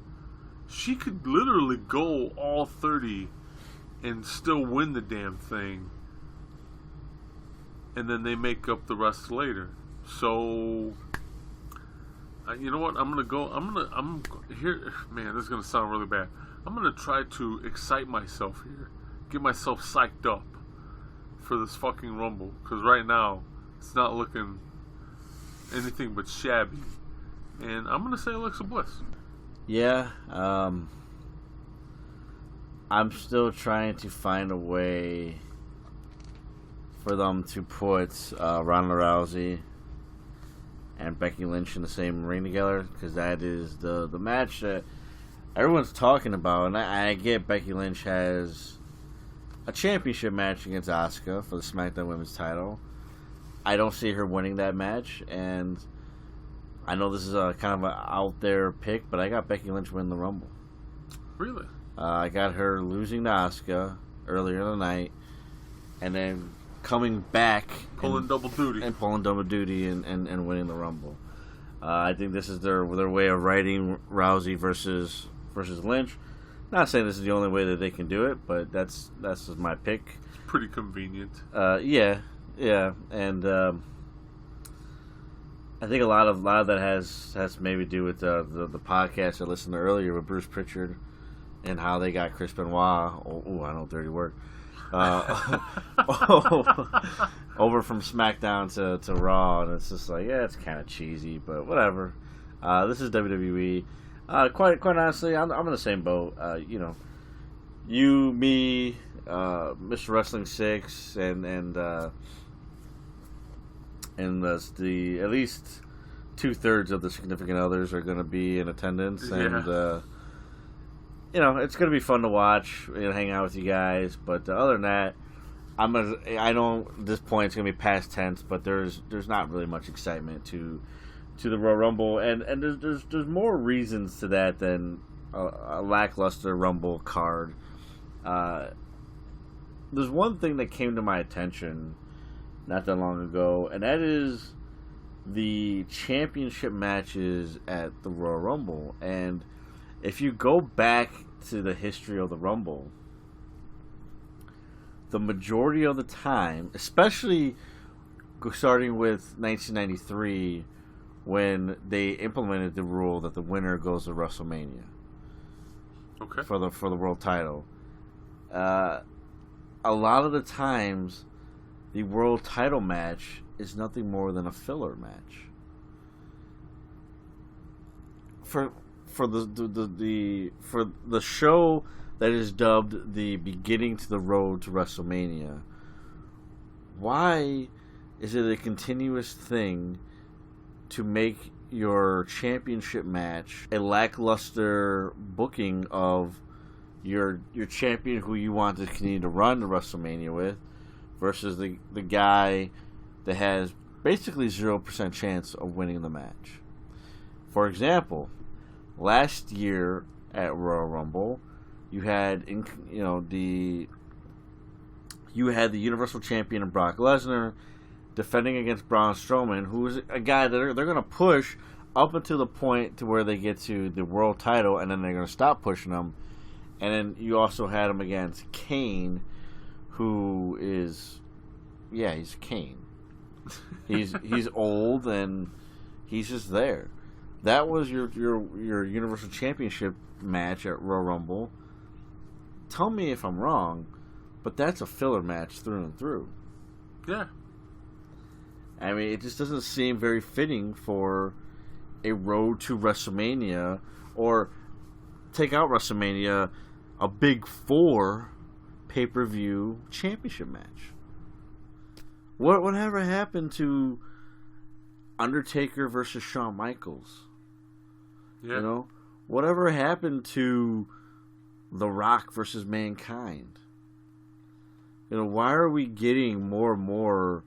She could literally go all 30 and still win the damn thing, and then they make up the rest later. So you know what? I'm here. Man, this is gonna sound really bad. I'm gonna try to excite myself here, get myself psyched up for this fucking Rumble, because right now it's not looking anything but shabby. And I'm gonna say Alexa Bliss. Yeah. I'm still trying to find a way for them to put Ronda Rousey and Becky Lynch in the same ring together, because that is the match that everyone's talking about. And I get Becky Lynch has a championship match against Asuka for the SmackDown Women's title. I don't see her winning that match, and I know this is a kind of an out there pick, but I got Becky Lynch winning the Rumble. Really? I got her losing to Asuka earlier in the night, and then coming back Pulling double duty and winning the Rumble. I think this is their way of writing Rousey versus Lynch. Not saying this is the only way that they can do it, but that's my pick. It's pretty convenient. Yeah, and I think a lot of that has to maybe do with the podcast I listened to earlier with Bruce Pritchard and how they got Chris Benoit. Oh, I know dirty word. Over from SmackDown to Raw, and it's just like, yeah, it's kind of cheesy, but whatever. This is WWE. Quite honestly, I'm in the same boat. You, me, Mr. Wrestling 6, and the at least 2/3 of the significant others are going to be in attendance, and it's going to be fun to watch and hang out with you guys. But other than that, I know at this point it's going to be past tense, but there's not really much excitement to the Royal Rumble, and there's more reasons to that than a lackluster Rumble card. There's one thing that came to my attention not that long ago, and that is the championship matches at the Royal Rumble. And if you go back to the history of the Rumble, the majority of the time, especially starting with 1993, when they implemented the rule that the winner goes to WrestleMania, okay, for the world title, a lot of the times the world title match is nothing more than a filler match. For the show that is dubbed the beginning to the road to WrestleMania, why is it a continuous thing to make your championship match a lackluster booking of your champion who you want to continue to run to WrestleMania with, versus the guy that has basically 0% chance of winning the match? For example, last year at Royal Rumble, you had the Universal Champion Brock Lesnar defending against Braun Strowman, who is a guy that they're going to push up until the point to where they get to the world title, and then they're going to stop pushing him. And then you also had him against Kane, who is, he's Kane. He's old and he's just there. That was your Universal Championship match at Royal Rumble. Tell me if I'm wrong, but that's a filler match through and through. Yeah. I mean, it just doesn't seem very fitting for a road to WrestleMania, or take out WrestleMania, a Big Four pay-per-view championship match. Whatever happened to Undertaker versus Shawn Michaels? Yeah. Whatever happened to The Rock versus Mankind? Why are we getting more and more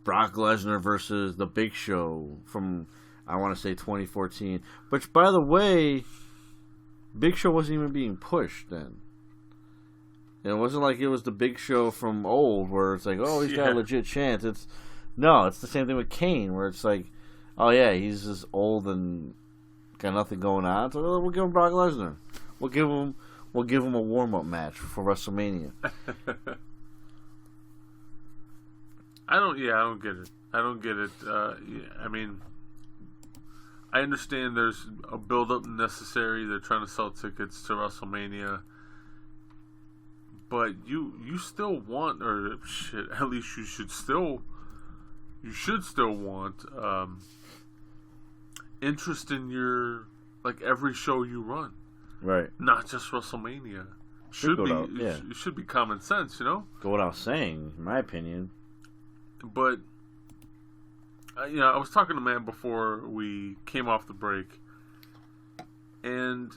Brock Lesnar versus The Big Show from, I want to say, 2014? Which, by the way, Big Show wasn't even being pushed then. It wasn't like it was the Big Show from old, where it's like, oh, he's got a legit chance. It's the same thing with Kane, where it's like, oh yeah, he's just old and got nothing going on. So we'll give him Brock Lesnar. We'll give him a warm up match for WrestleMania. I don't get it. I mean, I understand there's a build-up necessary. They're trying to sell tickets to WrestleMania. But you still want, or shit, at least you should still want interest in your, like, every show you run. Right. Not just WrestleMania. should go be without- yeah. it should be common sense, you know. Go without saying, in my opinion. But I was talking to Matt before we came off the break, and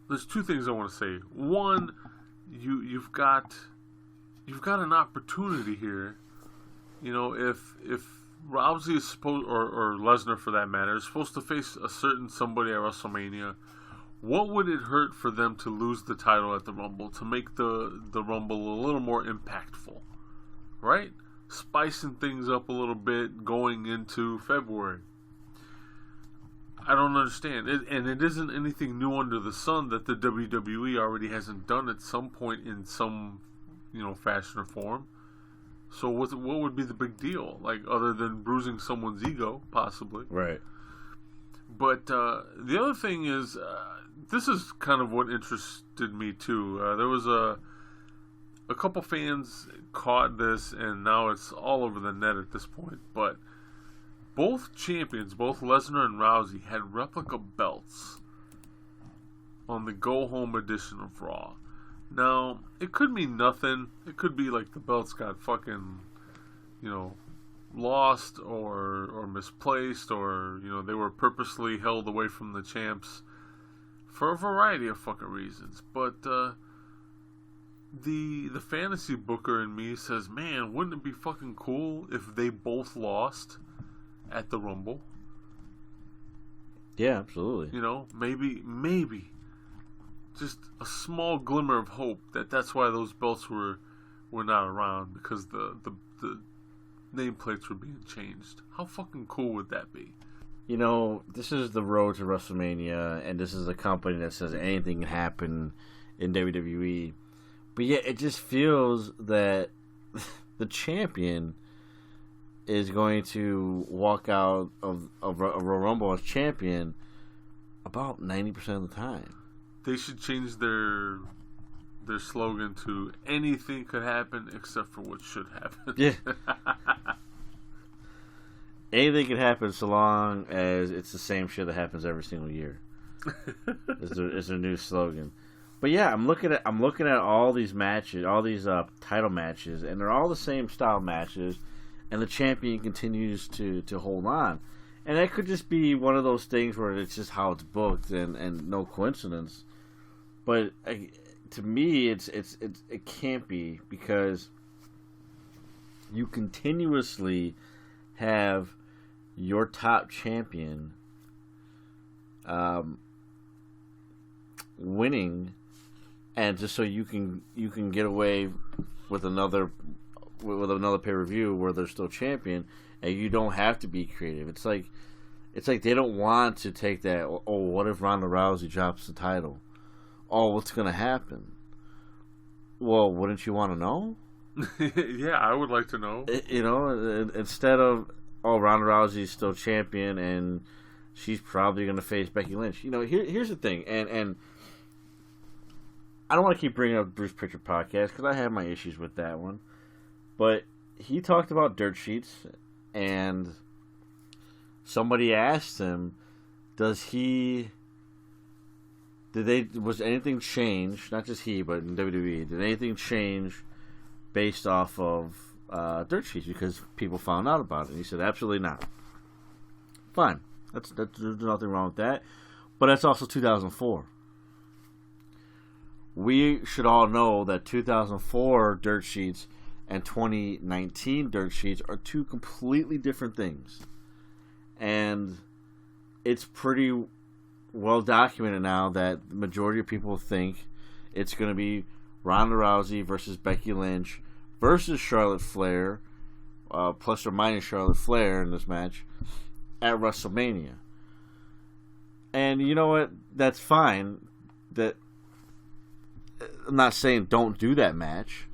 there's two things I want to say. One, you've got an opportunity here. You know, if Rousey is supposed, or Lesnar for that matter, is supposed to face a certain somebody at WrestleMania, what would it hurt for them to lose the title at the Rumble to make the Rumble a little more impactful, right? Spicing things up a little bit going into February. I don't understand. It isn't anything new under the sun that the WWE already hasn't done at some point in some, fashion or form. So what would be the big deal? Like, other than bruising someone's ego, possibly. Right. But the other thing is, this is kind of what interested me too. There was a couple fans caught this, and now it's all over the net at this point. But both champions, both Lesnar and Rousey, had replica belts on the go-home edition of Raw. Now, it could mean nothing. It could be like the belts got fucking, lost or misplaced, or, they were purposely held away from the champs for a variety of fucking reasons. But the fantasy booker in me says, man, wouldn't it be fucking cool if they both lost at the Rumble? Yeah, absolutely. Maybe just a small glimmer of hope that's why those belts were not around, because the nameplates were being changed. How fucking cool would that be? This is the road to WrestleMania, and this is a company that says anything can happen in WWE. But yet, it just feels that the champion is going to walk out of a Rumble as champion about 90% of the time. They should change their slogan to anything could happen except for what should happen. Yeah. Anything can happen so long as it's the same shit that happens every single year. is their new slogan. But yeah, I'm looking at all these matches, all these title matches, and they're all the same style matches, and the champion continues to hold on. And that could just be one of those things where it's just how it's booked and no coincidence. But to me, it can't be, because you continuously have your top champion winning, and just so you can get away with another pay-per-view where they're still champion, and you don't have to be creative. It's like they don't want to take that. Oh, what if Ronda Rousey drops the title? Oh, what's going to happen? Well, wouldn't you want to know? Yeah, I would like to know. Instead of, Ronda Rousey's still champion and she's probably going to face Becky Lynch. Here's the thing, and I don't want to keep bringing up Bruce Pritchard podcast because I have my issues with that one. But he talked about dirt sheets, and somebody asked him, was anything change, not just he, but in WWE, did anything change based off of dirt sheets because people found out about it? And he said, absolutely not. Fine. There's nothing wrong with that. But that's also 2004. We should all know that 2004 dirt sheets and 2019 dirt sheets are two completely different things. And it's pretty well documented now that the majority of people think it's going to be Ronda Rousey versus Becky Lynch versus Charlotte Flair, plus or minus Charlotte Flair in this match, at WrestleMania. And you know what? That's fine. I'm not saying don't do that match,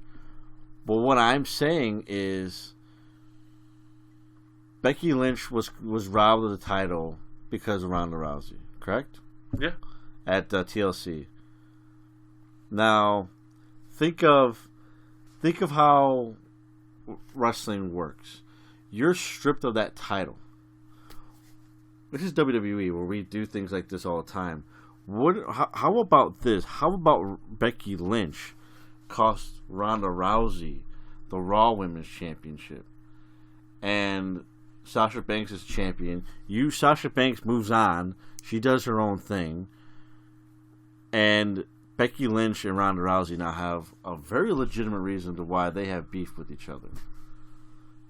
but what I'm saying is Becky Lynch was robbed of the title because of Ronda Rousey, correct? Yeah. At TLC. Now, think of how wrestling works. You're stripped of that title. This is WWE, where we do things like this all the time. How about this? How about Becky Lynch cost Ronda Rousey the Raw Women's Championship, and Sasha Banks is champion. Sasha Banks moves on. She does her own thing, and Becky Lynch and Ronda Rousey now have a very legitimate reason to why they have beef with each other.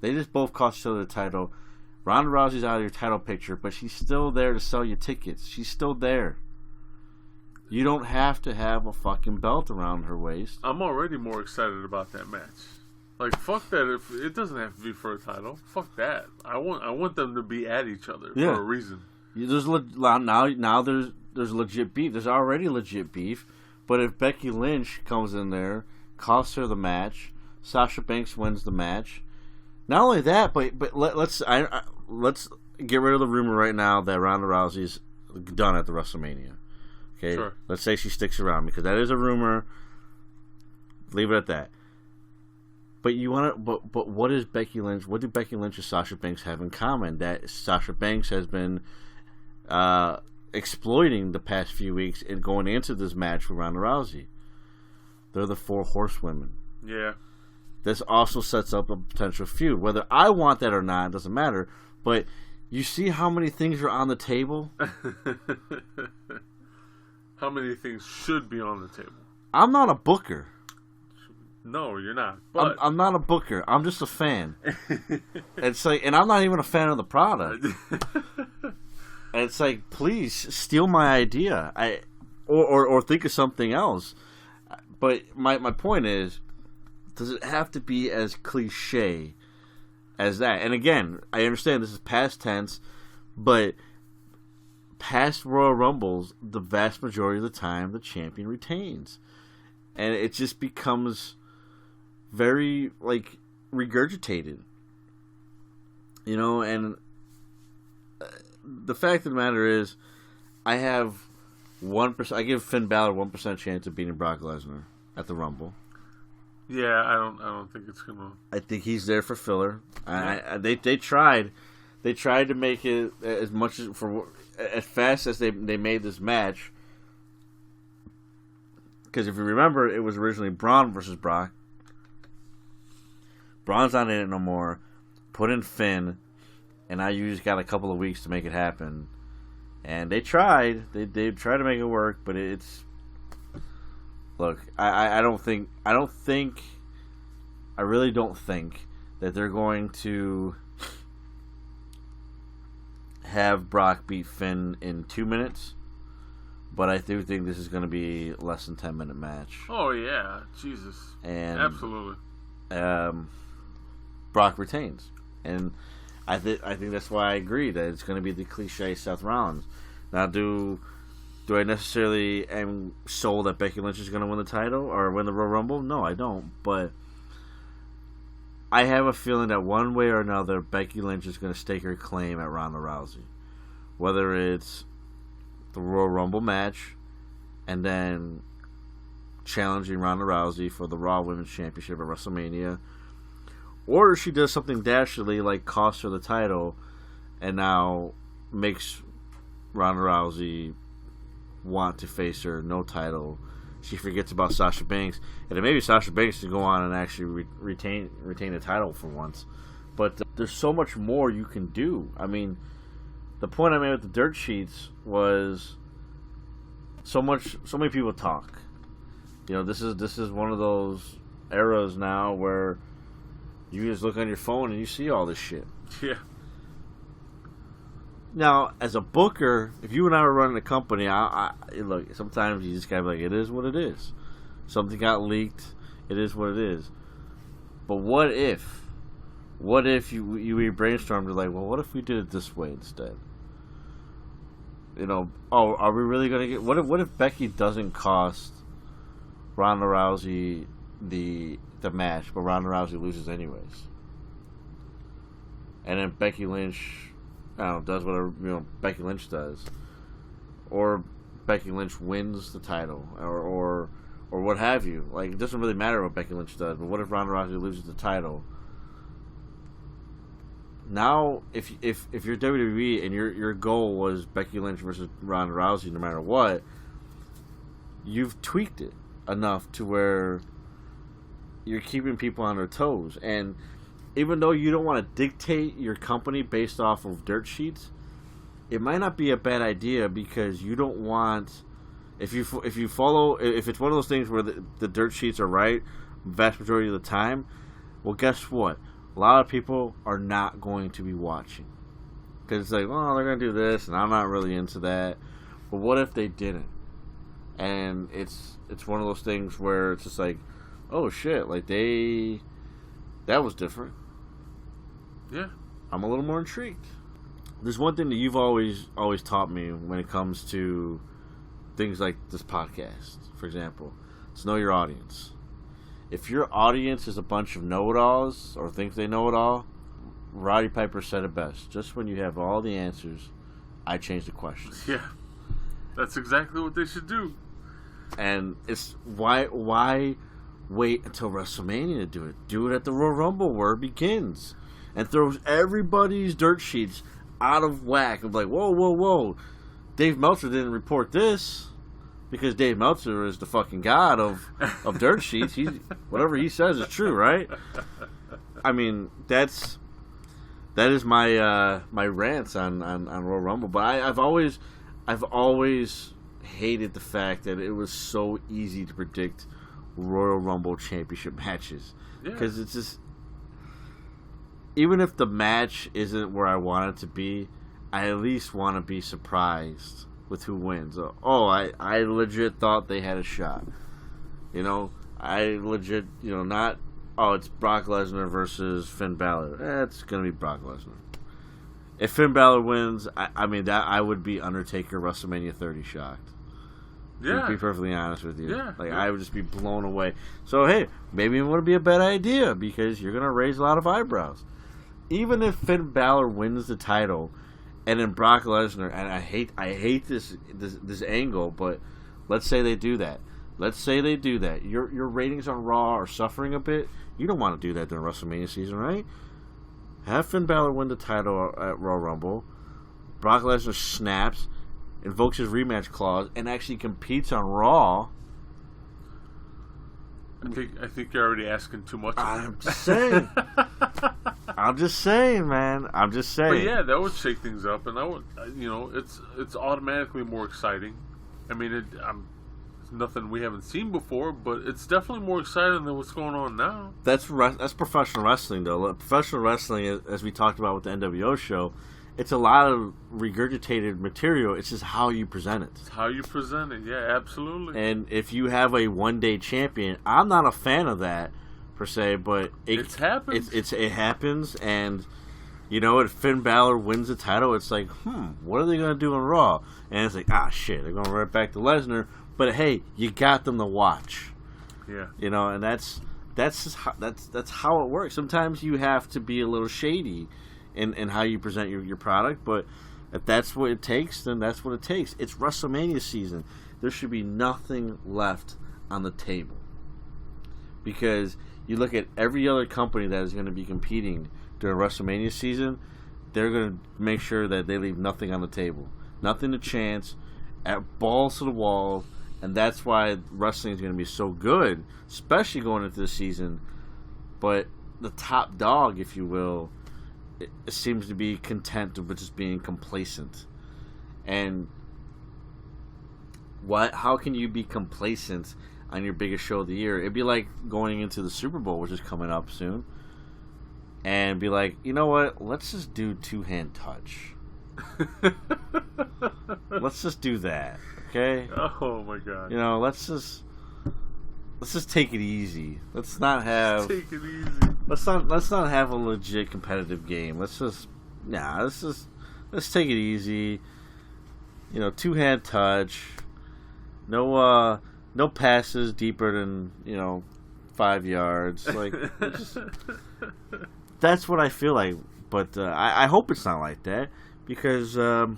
They just both cost each other the title. Ronda Rousey's out of your title picture, but she's still there to sell you tickets. She's still there. You don't have to have a fucking belt around her waist. I'm already more excited about that match. Like, fuck that. If it doesn't have to be for a title. Fuck that. I want them to be at each other for a reason. There's legit beef. There's already legit beef. But if Becky Lynch comes in there, costs her the match, Sasha Banks wins the match. Not only that, but let's get rid of the rumor right now that Ronda Rousey's done at the WrestleMania. Okay, sure. Let's say she sticks around because that is a rumor. Leave it at that. But what is Becky Lynch? What do Becky Lynch and Sasha Banks have in common? That Sasha Banks has been exploiting the past few weeks and going into this match with Ronda Rousey. They're the 4 horsewomen. Yeah. This also sets up a potential feud. Whether I want that or not, it doesn't matter. But you see how many things are on the table? How many things should be on the table? I'm not a booker. No, you're not. But I'm not a booker. I'm just a fan. It's like, and I'm not even a fan of the product. And it's like, please steal my idea. Or think of something else. But my point is, does it have to be as cliche as that? And again, I understand this is past tense, but past Royal Rumbles, the vast majority of the time, the champion retains. And it just becomes very, like, regurgitated. You know, and the fact of the matter is, I have 1%. I give Finn Balor 1% chance of beating Brock Lesnar at the Rumble. Yeah, I don't think it's gonna. I think he's there for filler. They tried to make it as much as fast as they made this match. Because if you remember, it was originally Braun versus Brock. Braun's not in it no more. Put in Finn, and now you just got a couple of weeks to make it happen. And they tried. They tried to make it work, but it's. Look, I really don't think that they're going to have Brock beat Finn in 2 minutes. But I do think this is going to be less than 10-minute match. Oh yeah, Jesus, and absolutely. Brock retains, and I think that's why I agree that it's going to be the cliche Seth Rollins. Now, do I necessarily am sold that Becky Lynch is going to win the title or win the Royal Rumble? No, I don't. But I have a feeling that one way or another, Becky Lynch is going to stake her claim at Ronda Rousey, whether it's the Royal Rumble match, and then challenging Ronda Rousey for the Raw Women's Championship at WrestleMania, or she does something dastardly like cost her the title, and now makes Ronda Rousey want to face her, no title. She forgets about Sasha Banks, and then maybe Sasha Banks can go on and actually retain the title for once. But there's so much more you can do. I mean, the point I made with the dirt sheets was so many people talk. You know, this is one of those eras now where you just look on your phone and you see all this shit. Yeah. Now, as a booker, if you and I were running a company, I look, sometimes you just gotta be like, it is what it is. Something got leaked, it is what it is. But what if you brainstormed, like, well, what if we did it this way instead? You know, are we really gonna get? What if Becky doesn't cost Ronda Rousey the match, but Ronda Rousey loses anyways, and then Becky Lynch, I don't know, does whatever Becky Lynch does, or Becky Lynch wins the title, or what have you. Like, it doesn't really matter what Becky Lynch does, but what if Ronda Rousey loses the title? Now, if you're WWE and your goal was Becky Lynch versus Ronda Rousey, no matter what you've tweaked it enough to where you're keeping people on their toes. And even though you don't want to dictate your company based off of dirt sheets, it might not be a bad idea, because you don't want, if it's one of those things where the dirt sheets are right vast majority of the time, well, guess what? A lot of people are not going to be watching, because it's like, well, they're going to do this, and I'm not really into that. But what if they didn't? And it's one of those things where it's just like, oh shit, like that was different. Yeah, I'm a little more intrigued. There's one thing that you've always taught me when it comes to things like this podcast, for example. It's know your audience. If your audience is a bunch of know-it-alls or think they know it all, Roddy Piper said it best. Just when you have all the answers, I change the questions. Yeah, that's exactly what they should do. And it's why wait until WrestleMania to do it? Do it at the Royal Rumble where it begins, and throws everybody's dirt sheets out of whack. Of like, whoa, Dave Meltzer didn't report this, because Dave Meltzer is the fucking god of dirt sheets. Whatever he says is true, right? I mean, that is my my rants on Royal Rumble. But I've always hated the fact that it was so easy to predict Royal Rumble championship matches, because it's just, even if the match isn't where I want it to be, I at least want to be surprised with who wins. Oh, I legit thought they had a shot. I legit, not, oh, it's Brock Lesnar versus Finn Balor. It's going to be Brock Lesnar. If Finn Balor wins, I mean, that I would be Undertaker WrestleMania 30 shocked. Yeah. To be perfectly honest with you. Yeah. I would just be blown away. So, hey, maybe it wouldn't be a bad idea, because you're going to raise a lot of eyebrows. Even if Finn Balor wins the title, and then Brock Lesnar, and I hate this angle, but let's say they do that. Your ratings on Raw are suffering a bit. You don't want to do that during WrestleMania season, right? Have Finn Balor win the title at Royal Rumble. Brock Lesnar snaps, invokes his rematch clause, and actually competes on Raw. I think you're already asking too much. I'm just saying. Man. I'm just saying. But yeah, that would shake things up, and that would, it's automatically more exciting. I mean, it's nothing we haven't seen before, but it's definitely more exciting than what's going on now. That's professional wrestling, though. Professional wrestling, as we talked about with the NWO show, it's a lot of regurgitated material. It's just how you present it. It's how you present it, yeah, absolutely. And if you have a one-day champion, I'm not a fan of that, per se, but it happens. It happens, and if Finn Balor wins the title, it's like, what are they going to do on Raw? And it's like, shit, they're going right back to Lesnar. But hey, you got them to watch. Yeah. And that's how it works. Sometimes you have to be a little shady in how you present your product, but if that's what it takes, then that's what it takes. It's WrestleMania season. There should be nothing left on the table, because you look at every other company that is going to be competing during WrestleMania season, they're going to make sure that they leave nothing on the table, nothing to chance, at balls to the wall, and that's why wrestling is going to be so good, especially going into the season. But the top dog, if you will, it seems to be content with just being complacent. And how can you be complacent on your biggest show of the year? It'd be like going into the Super Bowl, which is coming up soon, and be like, you know what? Let's just do two-hand touch. Let's just do that, okay? Oh my god! Let's just take it easy. Let's not have. Take it easy. Let's not have a legit competitive game. Let's take it easy. Two-hand touch. No passes deeper than 5 yards. Like, that's what I feel like. But I hope it's not like that, because God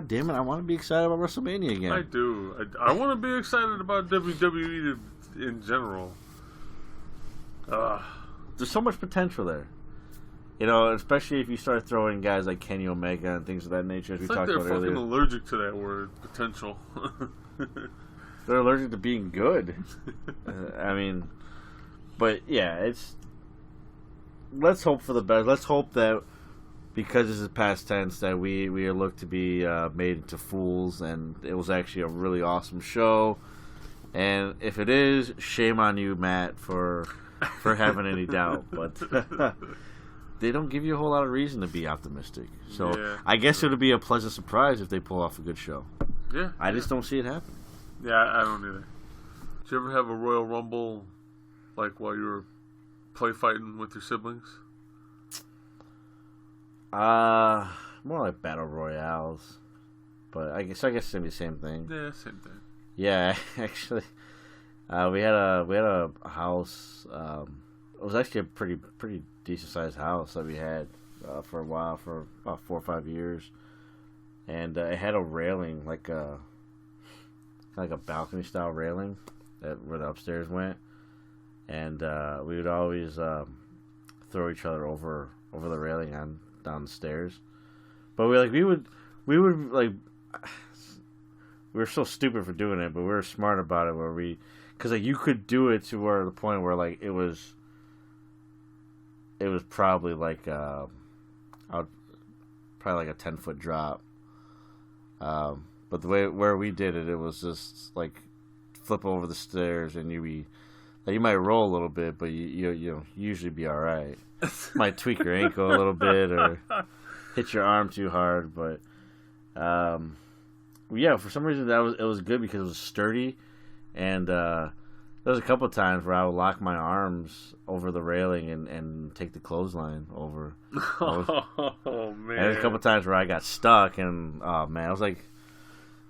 damn it, I want to be excited about WrestleMania again. I do. I want to be excited about WWE in general. There's so much potential there. Especially if you start throwing guys like Kenny Omega and things of that nature, as we talked about earlier. They're fucking allergic to that word, potential. They're allergic to being good. I mean, but yeah, it's. Let's hope for the best. Let's hope that because this is past tense, that we are looked to be made into fools, and it was actually a really awesome show. And if it is, shame on you, Matt, for having any doubt. But they don't give you a whole lot of reason to be optimistic. So Yeah, I guess it would be a pleasant surprise if they pull off a good show. Yeah. I just don't see it happen. Yeah, I don't either. Did you ever have a Royal Rumble, like while you were play fighting with your siblings? More like battle royales, but I guess it's gonna be the same thing. Yeah, same thing. Yeah, actually, we had a house. It was actually a pretty decent sized house that we had for a while, for about 4 or 5 years, and it had a railing like a balcony style railing where the upstairs went, and we would always throw each other over the railing down the stairs. But we would like, we were so stupid for doing it, but we were smart about it. Because like you could do it to where the point where like it was probably like probably like a 10-foot drop. But the way where we did it, it was just like flip over the stairs, and you might roll a little bit, but you usually be all right. Might tweak your ankle a little bit or hit your arm too hard, but yeah, for some reason it was good because it was sturdy, and there was a couple of times where I would lock my arms over the railing and take the clothesline over. Oh man! And there's a couple of times where I got stuck, and oh man, it was like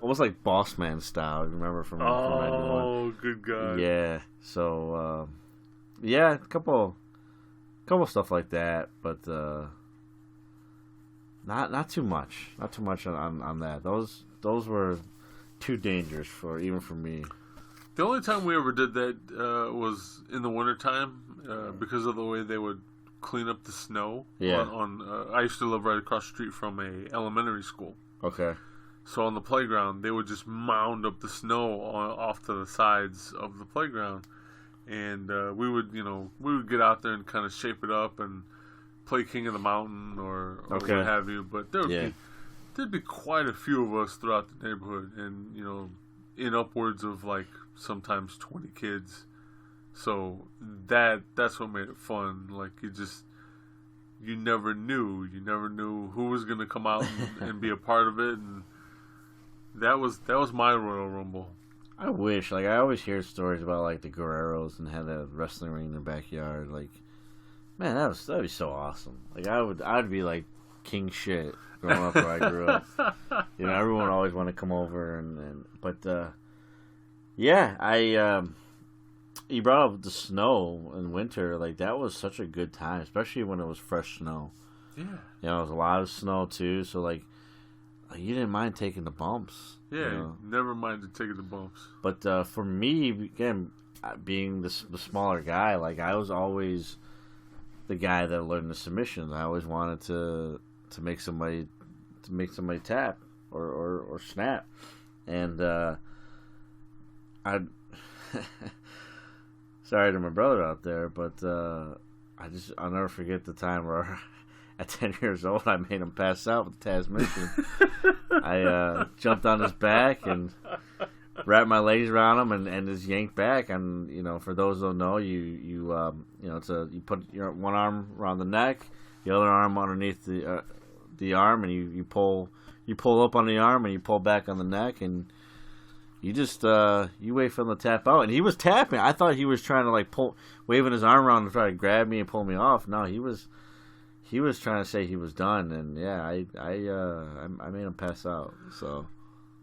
almost like Boss Man style. Remember from Oh, good God! Yeah. So yeah, a couple stuff like that, but not too much. Not too much on that. Those were too dangerous even for me. The only time we ever did that was in the wintertime because of the way they would clean up the snow. Yeah. I used to live right across the street from a elementary school. Okay. So on the playground, they would just mound up the snow off to the sides of the playground, and we would get out there and kind of shape it up and play King of the Mountain or Okay. what have you. But there'd be quite a few of us throughout the neighborhood, and in upwards of like sometimes 20 kids. So that's what made it fun. Like you never knew who was gonna come out and be a part of it, and that was my Royal Rumble. I wish, like, I always hear stories about like the Guerreros and had a wrestling ring in their backyard. Like, man, that'd be so awesome. Like, I'd be like king shit growing up where I grew up. Everyone would always want to come over, but yeah, you brought up the snow in winter. Like, that was such a good time, especially when it was fresh snow. Yeah. It was a lot of snow too, so like you didn't mind taking the bumps. Yeah, never minded taking the bumps. But for me, again, being the smaller guy, like I was always the guy that learned the submissions. I always wanted to make somebody tap or snap, and I sorry to my brother out there, but I'll never forget the time where at 10 years old I made him pass out with the Tasmanian. I jumped on his back and wrapped my legs around him and just yanked back. And for those who don't know, you put your one arm around the neck, the other arm underneath the arm, and you pull up on the arm and you pull back on the neck, and you just you wait for him to tap out. And he was tapping. I thought he was trying to like waving his arm around to try to grab me and pull me off. No, he was trying to say he was done, and yeah, I made him pass out. So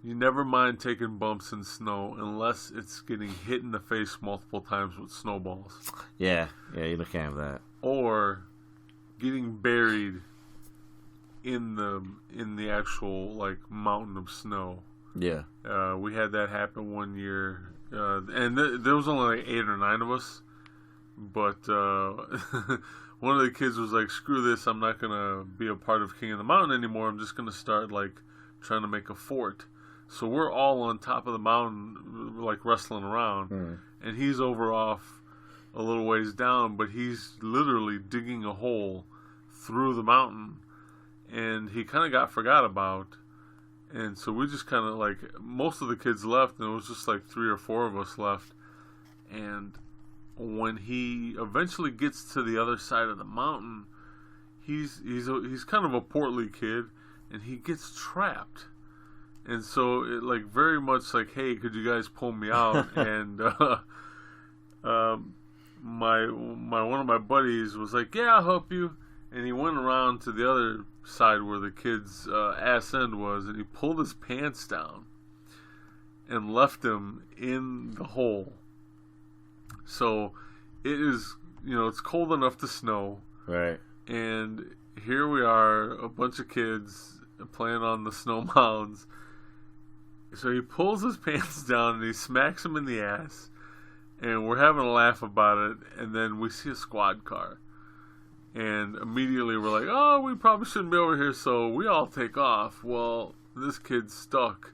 you never mind taking bumps in snow unless it's getting hit in the face multiple times with snowballs. Yeah, you can't have that. Or getting buried in the actual like mountain of snow. Yeah. We had that happen one year, and there was only like 8 or 9 of us, but one of the kids was like, "Screw this! I'm not gonna be a part of King of the Mountain anymore. I'm just gonna start like trying to make a fort." So we're all on top of the mountain, like wrestling around, and he's over off a little ways down, but he's literally digging a hole through the mountain, and he kind of got forgot about. And so we just kind of like, most of the kids left, and it was just like 3 or 4 of us left. And when he eventually gets to the other side of the mountain, he's kind of a portly kid, and he gets trapped. And so it like very much like, hey, could you guys pull me out? And my one of my buddies was like, yeah, I'll help you. And he went around to the other side where the kid's ass end was, and he pulled his pants down and left him in the hole. So it is, it's cold enough to snow. Right. And here we are, a bunch of kids playing on the snow mounds. So he pulls his pants down and he smacks him in the ass. And we're having a laugh about it. And then we see a squad car. And immediately we're like, oh, we probably shouldn't be over here. So we all take off. Well, this kid's stuck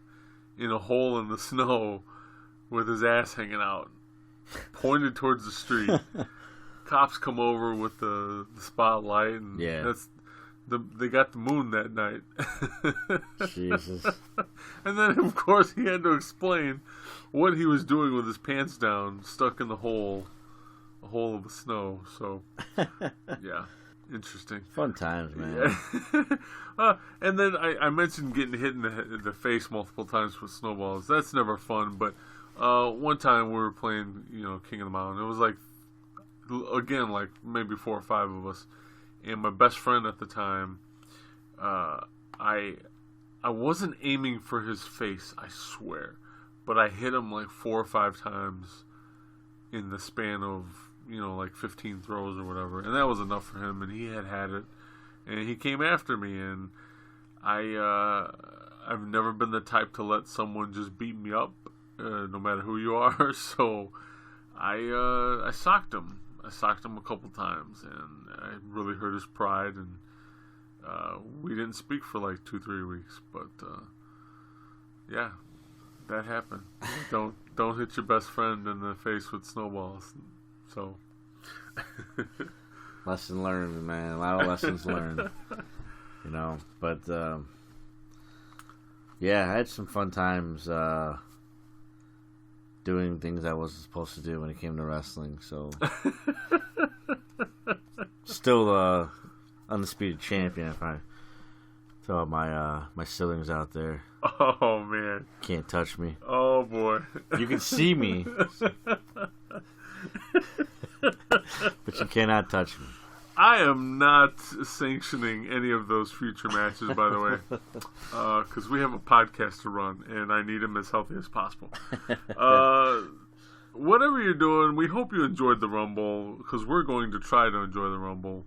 in a hole in the snow with his ass hanging out, pointed towards the street. Cops come over with the spotlight, and they got the moon that night. Jesus. And then, of course, he had to explain what he was doing with his pants down, stuck in the hole of the snow. So, yeah, interesting. Fun times, man. Yeah. And then I mentioned getting hit in the face multiple times with snowballs. That's never fun, but one time we were playing, King of the Mountain. It was like, again, like maybe 4 or 5 of us. And my best friend at the time, I wasn't aiming for his face, I swear. But I hit him like 4 or 5 times in the span of, like 15 throws or whatever. And that was enough for him, and he had it. And he came after me, and I've never been the type to let someone just beat me up, no matter who you are. So I socked him. I socked him a couple times, and I really hurt his pride, and we didn't speak for like 2-3 weeks. But yeah, that happened. Don't hit your best friend in the face with snowballs. So lesson learned, man. A lot of lessons learned. But yeah, I had some fun times doing things I wasn't supposed to do when it came to wrestling. So still undisputed champion. If I throw out my siblings out there. Oh man, can't touch me. Oh boy, you can see me, but you cannot touch me. I am not sanctioning any of those future matches, by the way, because we have a podcast to run, and I need him as healthy as possible. Whatever you're doing, we hope you enjoyed the Rumble, because we're going to try to enjoy the Rumble.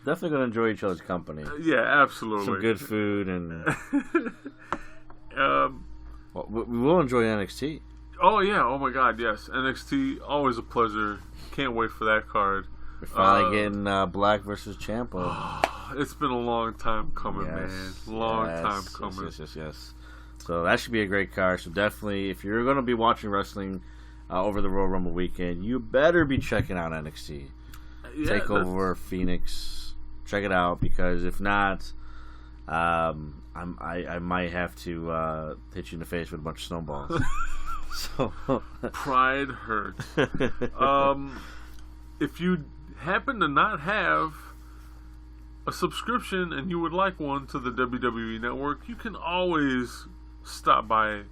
Definitely going to enjoy each other's company. Yeah, absolutely. Some good food, and we will enjoy NXT. Oh, yeah. Oh, my God, yes. NXT, always a pleasure. Can't wait for that card. We're finally getting Black versus Ciampa. It's been a long time coming, man. Long time coming. Yes. So that should be a great card. So definitely, if you're going to be watching wrestling over the Royal Rumble weekend, you better be checking out NXT. Takeover Phoenix. Check it out, because if not, I might have to hit you in the face with a bunch of snowballs. So pride hurts. If you happen to not have a subscription and you would like one to the WWE Network, you can always stop by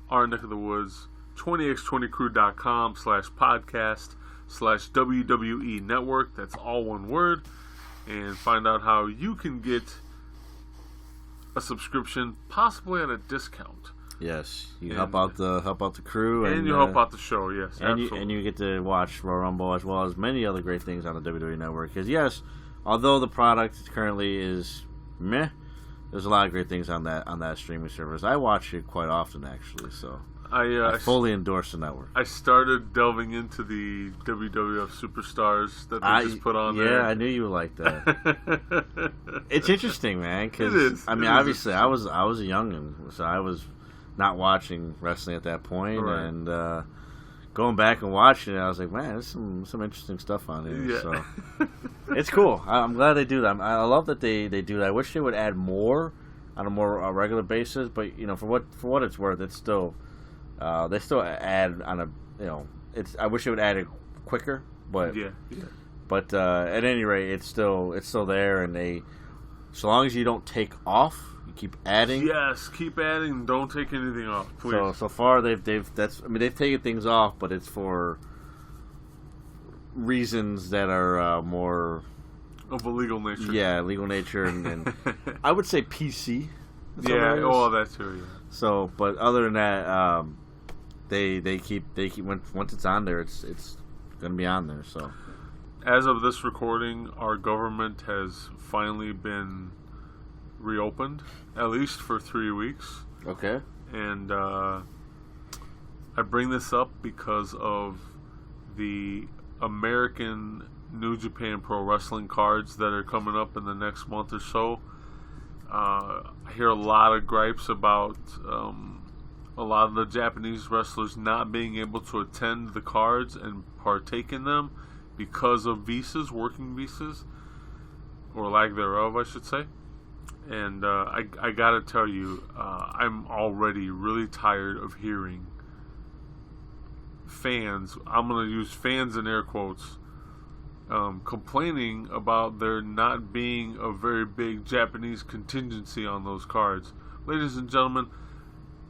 our neck of the woods, 20x20crew.com/podcast/WWE Network. That's all one word. And find out how you can get a subscription, possibly at a discount. Yes, you help out the crew, and you help out the show. Yes, absolutely. And you get to watch Royal Rumble as well as many other great things on the WWE Network. Because yes, although the product currently is meh, there's a lot of great things on that streaming service. I watch it quite often, actually. So I fully endorse the network. I started delving into the WWF Superstars that they just put on there. Yeah, I knew you would like that. It's interesting, man. Cause, it is. I mean, obviously, I was a youngin', so I was not watching wrestling at that point, Right. and going back and watching it, I was like, man, there's some interesting stuff on here. Yeah. So it's cool. I'm glad they do that. I love that they do that. I wish they would add more on a more regular basis, but for what it's worth, it's still they still add on a I wish they would add it quicker, but yeah. But at any rate, it's still there, and so long as you don't take off, you keep adding. Yes, keep adding. Don't take anything off, please. So far they've taken things off, but it's for reasons that are more of a legal nature. Yeah, legal nature, and I would say PC. Yeah, that too. Yeah. So, but other than that, they keep once it's on there, it's going to be on there. So, as of this recording, our government has finally been reopened, at least for 3 weeks. Okay. And I bring this up because of the American New Japan Pro Wrestling cards that are coming up in the next month or so. I hear a lot of gripes about a lot of the Japanese wrestlers not being able to attend the cards and partake in them because of visas, working visas, or lack thereof, I should say. And I gotta tell you, I'm already really tired of hearing fans, I'm gonna use fans in air quotes, complaining about there not being a very big Japanese contingency on those cards. Ladies and gentlemen,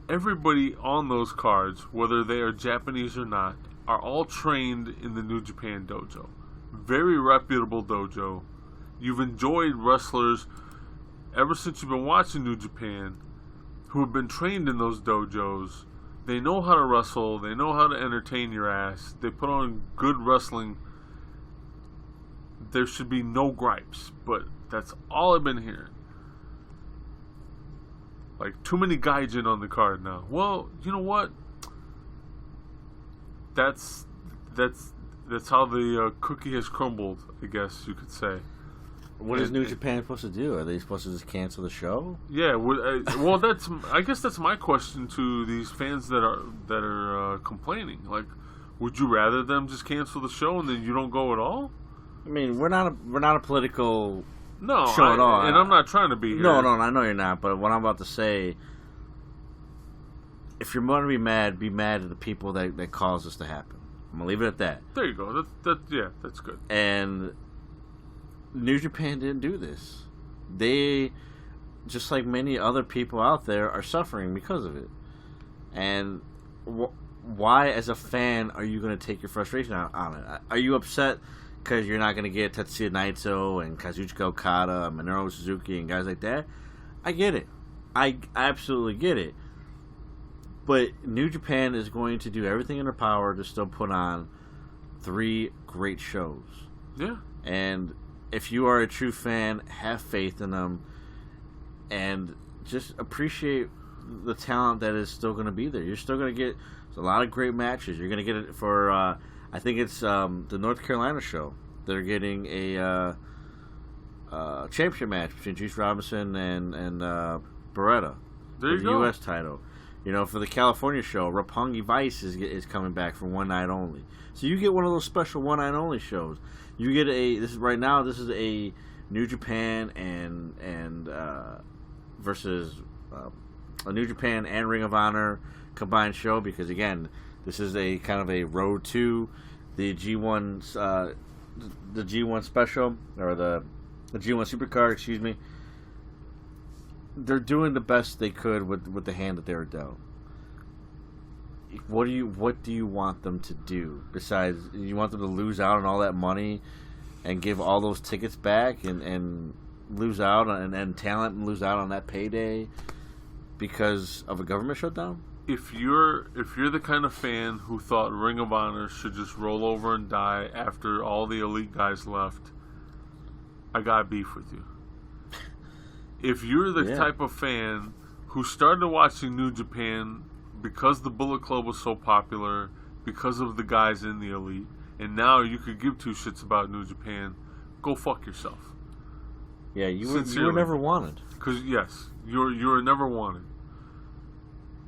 everybody on those cards, whether they are Japanese or not, are all trained in the New Japan dojo. Very reputable dojo. You've enjoyed wrestlers ever since you've been watching New Japan who have been trained in those dojos. They know how to wrestle. They know how to entertain your ass. They put on good wrestling. There should be no gripes, but that's all I've been hearing. Like, too many gaijin on the card now. Well, you know what? That's how the cookie has crumbled, I guess you could say. What is New Japan supposed to do? Are they supposed to just cancel the show? Yeah, well, I guess that's my question to these fans that are complaining. Like, would you rather them just cancel the show and then you don't go at all? I mean, we're not a political show at all, and I'm not trying to be here. No, I know you're not. But what I'm about to say, if you're going to be mad at the people that caused this to happen. I'm gonna leave it at that. There you go. That's good. And New Japan didn't do this. They, just like many other people out there, are suffering because of it. And why, as a fan, are you going to take your frustration out on it? Are you upset because you're not going to get Tetsuya Naito and Kazuchika Okada, Minoru Suzuki, and guys like that? I get it. I absolutely get it. But New Japan is going to do everything in their power to still put on 3 great shows. Yeah. And if you are a true fan, have faith in them and just appreciate the talent that is still going to be there. You're still going to get a lot of great matches. You're going to get it for, I think it's the North Carolina show. They're getting a championship match between Juice Robinson and Beretta there for you the go. U.S. title. For the California show, Roppongi Vice is coming back for one night only. So you get one of those special one night only shows. You get this is a New Japan and versus a New Japan and Ring of Honor combined show, because again, this is a kind of a road to the G1 the G1 special, or the G1 Supercard, excuse me. They're doing the best they could with the hand that they were dealt. What do you want them to do? Besides, you want them to lose out on all that money and give all those tickets back and lose out and talent and lose out on that payday because of a government shutdown? If you're the kind of fan who thought Ring of Honor should just roll over and die after all the elite guys left, I got beef with you. If you're the type of fan who started watching New Japan because the Bullet Club was so popular, because of the guys in the elite, and now you could give 2 shits about New Japan, go fuck yourself. Yeah, you were never wanted. Because yes, you were never wanted.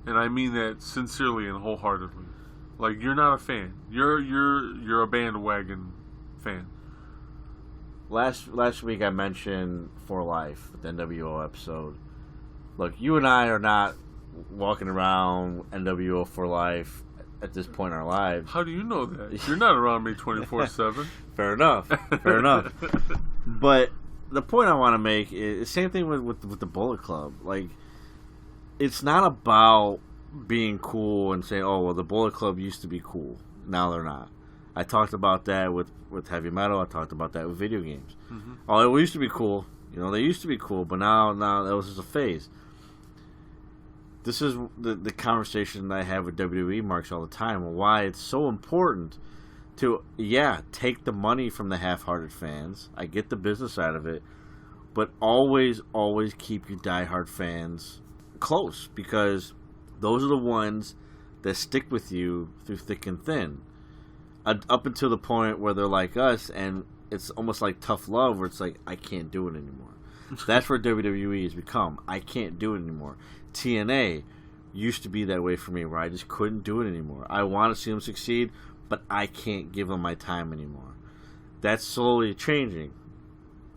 and I mean that sincerely and wholeheartedly. Like, you're not a fan. You're a bandwagon fan. Last week I mentioned For Life, the NWO episode. Look, you and I are not walking around NWO For Life at this point in our lives. How do you know that? You're not around me 24/7. Fair enough. Fair enough. But the point I want to make is the same thing with the Bullet Club. Like, it's not about being cool and saying, oh, well, the Bullet Club used to be cool. Now they're not. I talked about that with heavy metal. I talked about that with video games. Mm-hmm. Oh, it used to be cool. You know, they used to be cool, but now that was just a phase. This is the conversation that I have with WWE marks all the time, and why it's so important to, take the money from the half-hearted fans. I get the business side of it, but always keep your diehard fans close, because those are the ones that stick with you through thick and thin. Up until the point where they're like us, and it's almost like tough love, where it's like, I can't do it anymore. That's where WWE has become. I can't do it anymore. TNA used to be that way for me, where I just couldn't do it anymore. I want to see them succeed, but I can't give them my time anymore. That's slowly changing.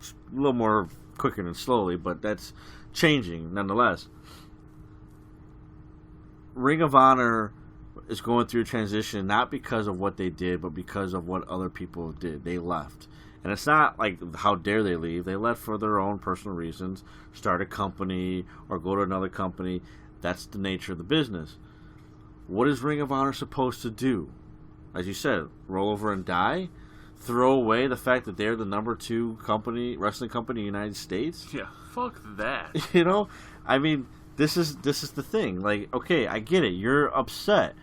A little more quicker than slowly, but that's changing nonetheless. Ring of Honor is going through a transition, not because of what they did, but because of what other people did. They left. And it's not like, how dare they leave? They left for their own personal reasons, start a company or go to another company. That's the nature of the business. What is Ring of Honor supposed to do? As you said, roll over and die? Throw away the fact that they're the number 2 wrestling company in the United States? Yeah, fuck that. You know? I mean, this is the thing. Like, okay, I get it. You're upset.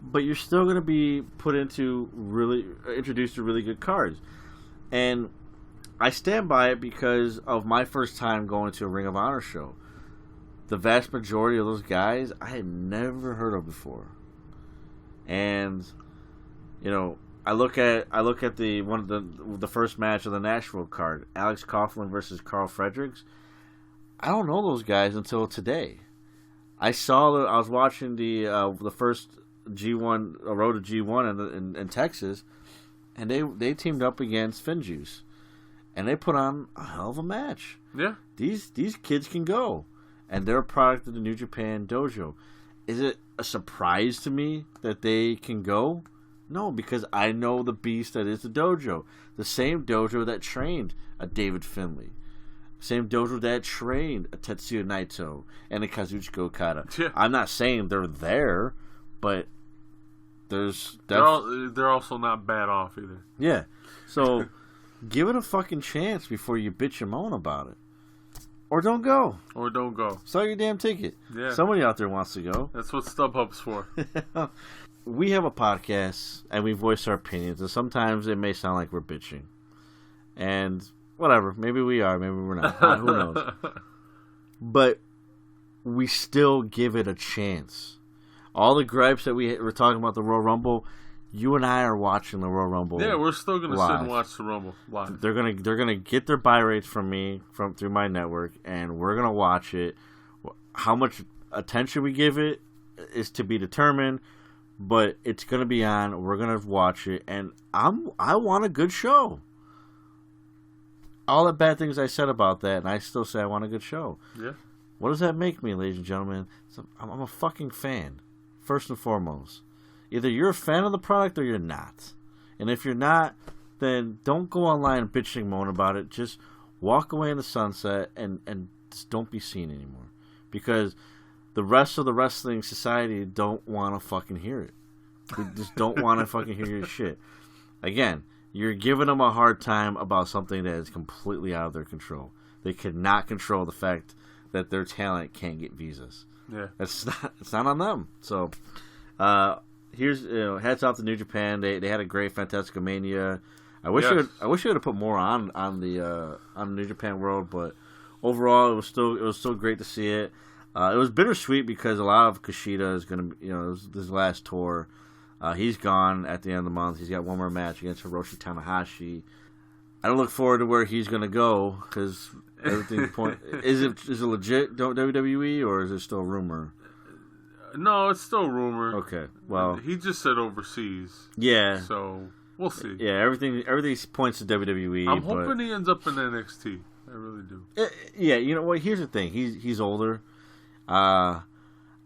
But you're still going to be introduced to really good cards. And I stand by it because of my first time going to a Ring of Honor show. The vast majority of those guys I had never heard of before. And, you know, I look at the first match of the Nashville card, Alex Coughlin versus Carl Fredericks. I don't know those guys until today. I was watching the first G1, a road to G1 in Texas, and they teamed up against Finjuice, and they put on a hell of a match. Yeah, these kids can go, and they're a product of the New Japan dojo. Is it a surprise to me that they can go? No, because I know the beast that is the dojo, the same dojo that trained a David Finlay. Same dojo that trained a Tetsuya Naito and a Kazuchika Okada. Yeah. I'm not saying they're there, but they're also not bad off either. Yeah. So give it a fucking chance before you bitch and moan about it. Or don't go. Sell your damn ticket. Yeah. Somebody out there wants to go. That's what StubHub's for. We have a podcast and we voice our opinions, and sometimes it may sound like we're bitching. And whatever, maybe we are, maybe we're not. Who knows? But we still give it a chance. All the gripes that we were talking about the Royal Rumble, you and I are watching the Royal Rumble. Yeah, we're still gonna sit and watch the Rumble live. They're gonna get their buy rates from me through my network, and we're gonna watch it. How much attention we give it is to be determined, but it's gonna be on. We're gonna watch it, and I want a good show. All the bad things I said about that, and I still say I want a good show. Yeah. What does that make me, ladies and gentlemen? I'm a fucking fan, first and foremost. Either you're a fan of the product or you're not. And if you're not, then don't go online and bitch and moan about it. Just walk away in the sunset and just don't be seen anymore. Because the rest of the wrestling society don't want to fucking hear it. They just don't want to fucking hear your shit. Again, you're giving them a hard time about something that is completely out of their control. They cannot control the fact that their talent can't get visas. Yeah, it's not on them. So, here's hats off to New Japan. They had a great Fantastica Mania. I wish they would have put more on the New Japan World, but overall it was still great to see it. It was bittersweet because a lot of Kushida is gonna it was his last tour. He's gone at the end of the month. He's got one more match against Hiroshi Tanahashi. I don't look forward to where he's gonna go because everything is it legit WWE or is it still a rumor? No, it's still rumor. Okay, well, he just said overseas. Yeah. So we'll see. Yeah, everything points to WWE. I'm hoping he ends up in NXT. I really do. Yeah, you know what? Here's the thing. He's older. I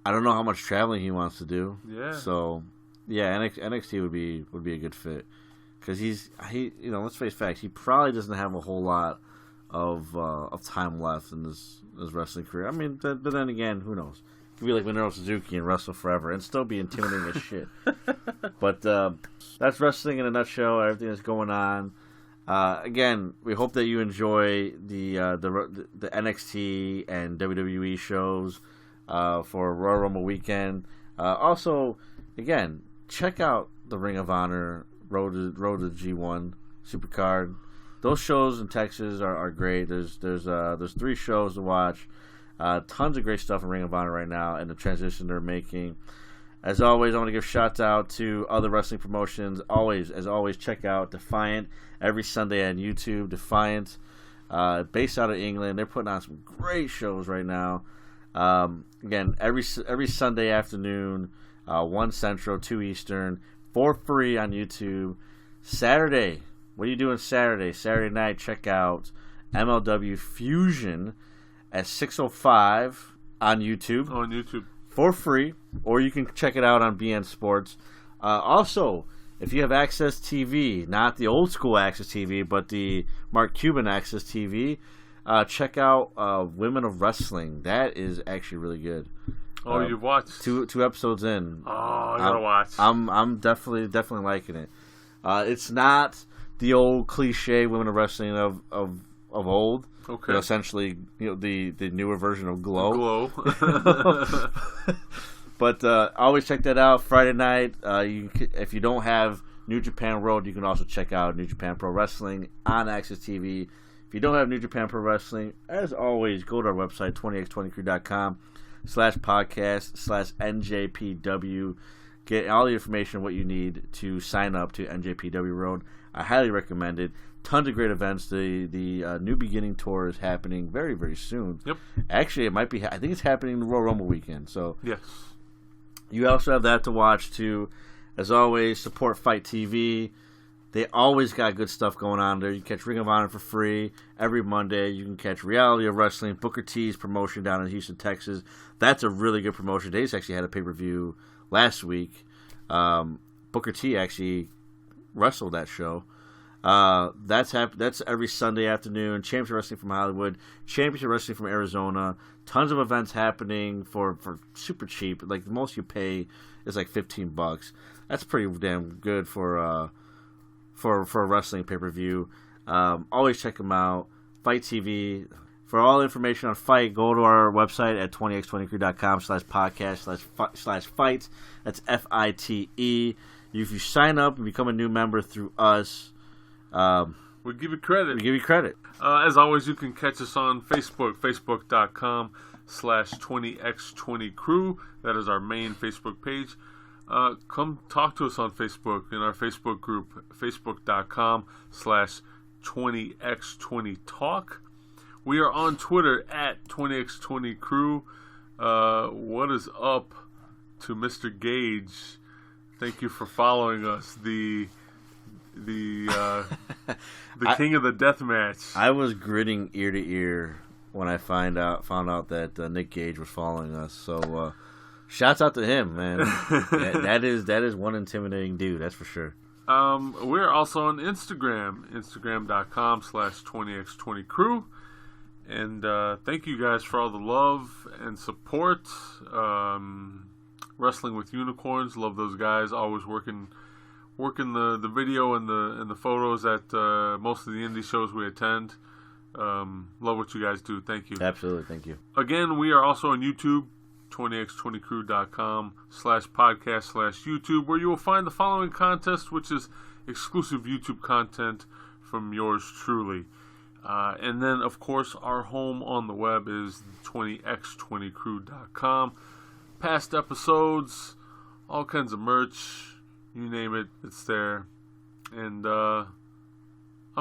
don't know how much traveling he wants to do. Yeah. So, yeah, NXT would be a good fit because he let's face facts. He probably doesn't have a whole lot of time left in his wrestling career. I mean, but then again, who knows? He could be like Minoru Suzuki and wrestle forever and still be intimidating as shit. But that's wrestling in a nutshell. Everything that's going on. Again, we hope that you enjoy the NXT and WWE shows for Royal Rumble weekend. Also, again, check out the Ring of Honor Road to G1 Supercard. Those shows in Texas are great. There's 3 shows to watch. Tons of great stuff in Ring of Honor right now and the transition they're making. As always, I want to give shout out to other wrestling promotions. As always, check out Defiant every Sunday on YouTube. Defiant, based out of England, they're putting on some great shows right now. Again, every Sunday afternoon, 1 Central, 2 Eastern, for free on YouTube. Saturday, what are you doing Saturday? Saturday night, check out MLW Fusion at 6:05 on YouTube. On YouTube. For free, or you can check it out on BN Sports. Also, if you have Access TV, not the old school Access TV, but the Mark Cuban Access TV, check out Women of Wrestling. That is actually really good. Oh, you've watched two episodes in. Oh, I gotta watch. I'm definitely liking it. It's not the old cliche Women of Wrestling of old. Okay. Essentially, the newer version of Glow. But always check that out. Friday night, if you don't have New Japan Road, you can also check out New Japan Pro Wrestling on Access TV. If you don't have New Japan Pro Wrestling, as always, go to our website, 20x20crew.com/podcast/NJPW. Get all the information what you need to sign up to NJPW Road. I highly recommend it. Tons of great events. The New Beginning Tour is happening very, very soon. Yep. Actually, it might be. I think it's happening the Royal Rumble weekend. So yes, you also have that to watch too. As always, support Fight TV. They always got good stuff going on there. You can catch Ring of Honor for free every Monday. You can catch Reality of Wrestling, Booker T's promotion down in Houston, Texas. That's a really good promotion. They just actually had a pay-per-view last week. Booker T actually wrestled that show. That's every Sunday afternoon. Championship Wrestling from Hollywood, Championship Wrestling from Arizona. Tons of events happening for super cheap. Like the most you pay is like $15. That's pretty damn good for a wrestling pay-per-view. Always check them out. Fight TV. For all information on Fight, go to our website at 20x20crew.com/podcast/fight. That's FITE. If you sign up and become a new member through us, we give you credit. As always, you can catch us on Facebook, facebook.com/20x20crew. That is our main Facebook page. Come talk to us on Facebook in our Facebook group, facebook.com/20x20talk. We are on Twitter at 20x20crew. What is up to Mr. Gage? Thank you for following us. The king of the death match. I was grinning ear to ear when I found out that Nick Gage was following us. So shouts out to him, man. that is one intimidating dude, that's for sure. We're also on Instagram, instagram.com/20x20crew. And thank you guys for all the love and support. Wrestling with Unicorns, love those guys. Always working the video and the photos at most of the indie shows we attend. Love what you guys do. Thank you. Absolutely, thank you. Again, we are also on YouTube, 20x20crew.com/podcast/YouTube, where you will find the following contest, which is exclusive YouTube content from yours truly. And then, of course, our home on the web is 20x20crew.com. Past episodes, all kinds of merch, you name it, it's there. And I'm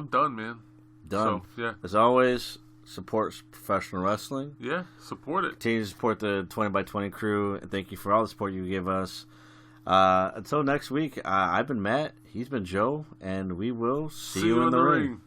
done, man. Done. So, yeah. As always, Support professional wrestling. Yeah, support it. Continue to support the 20 by 20 crew. And thank you for all the support you give us. Until next week, I've been Matt. He's been Joe. And we will see you in the ring.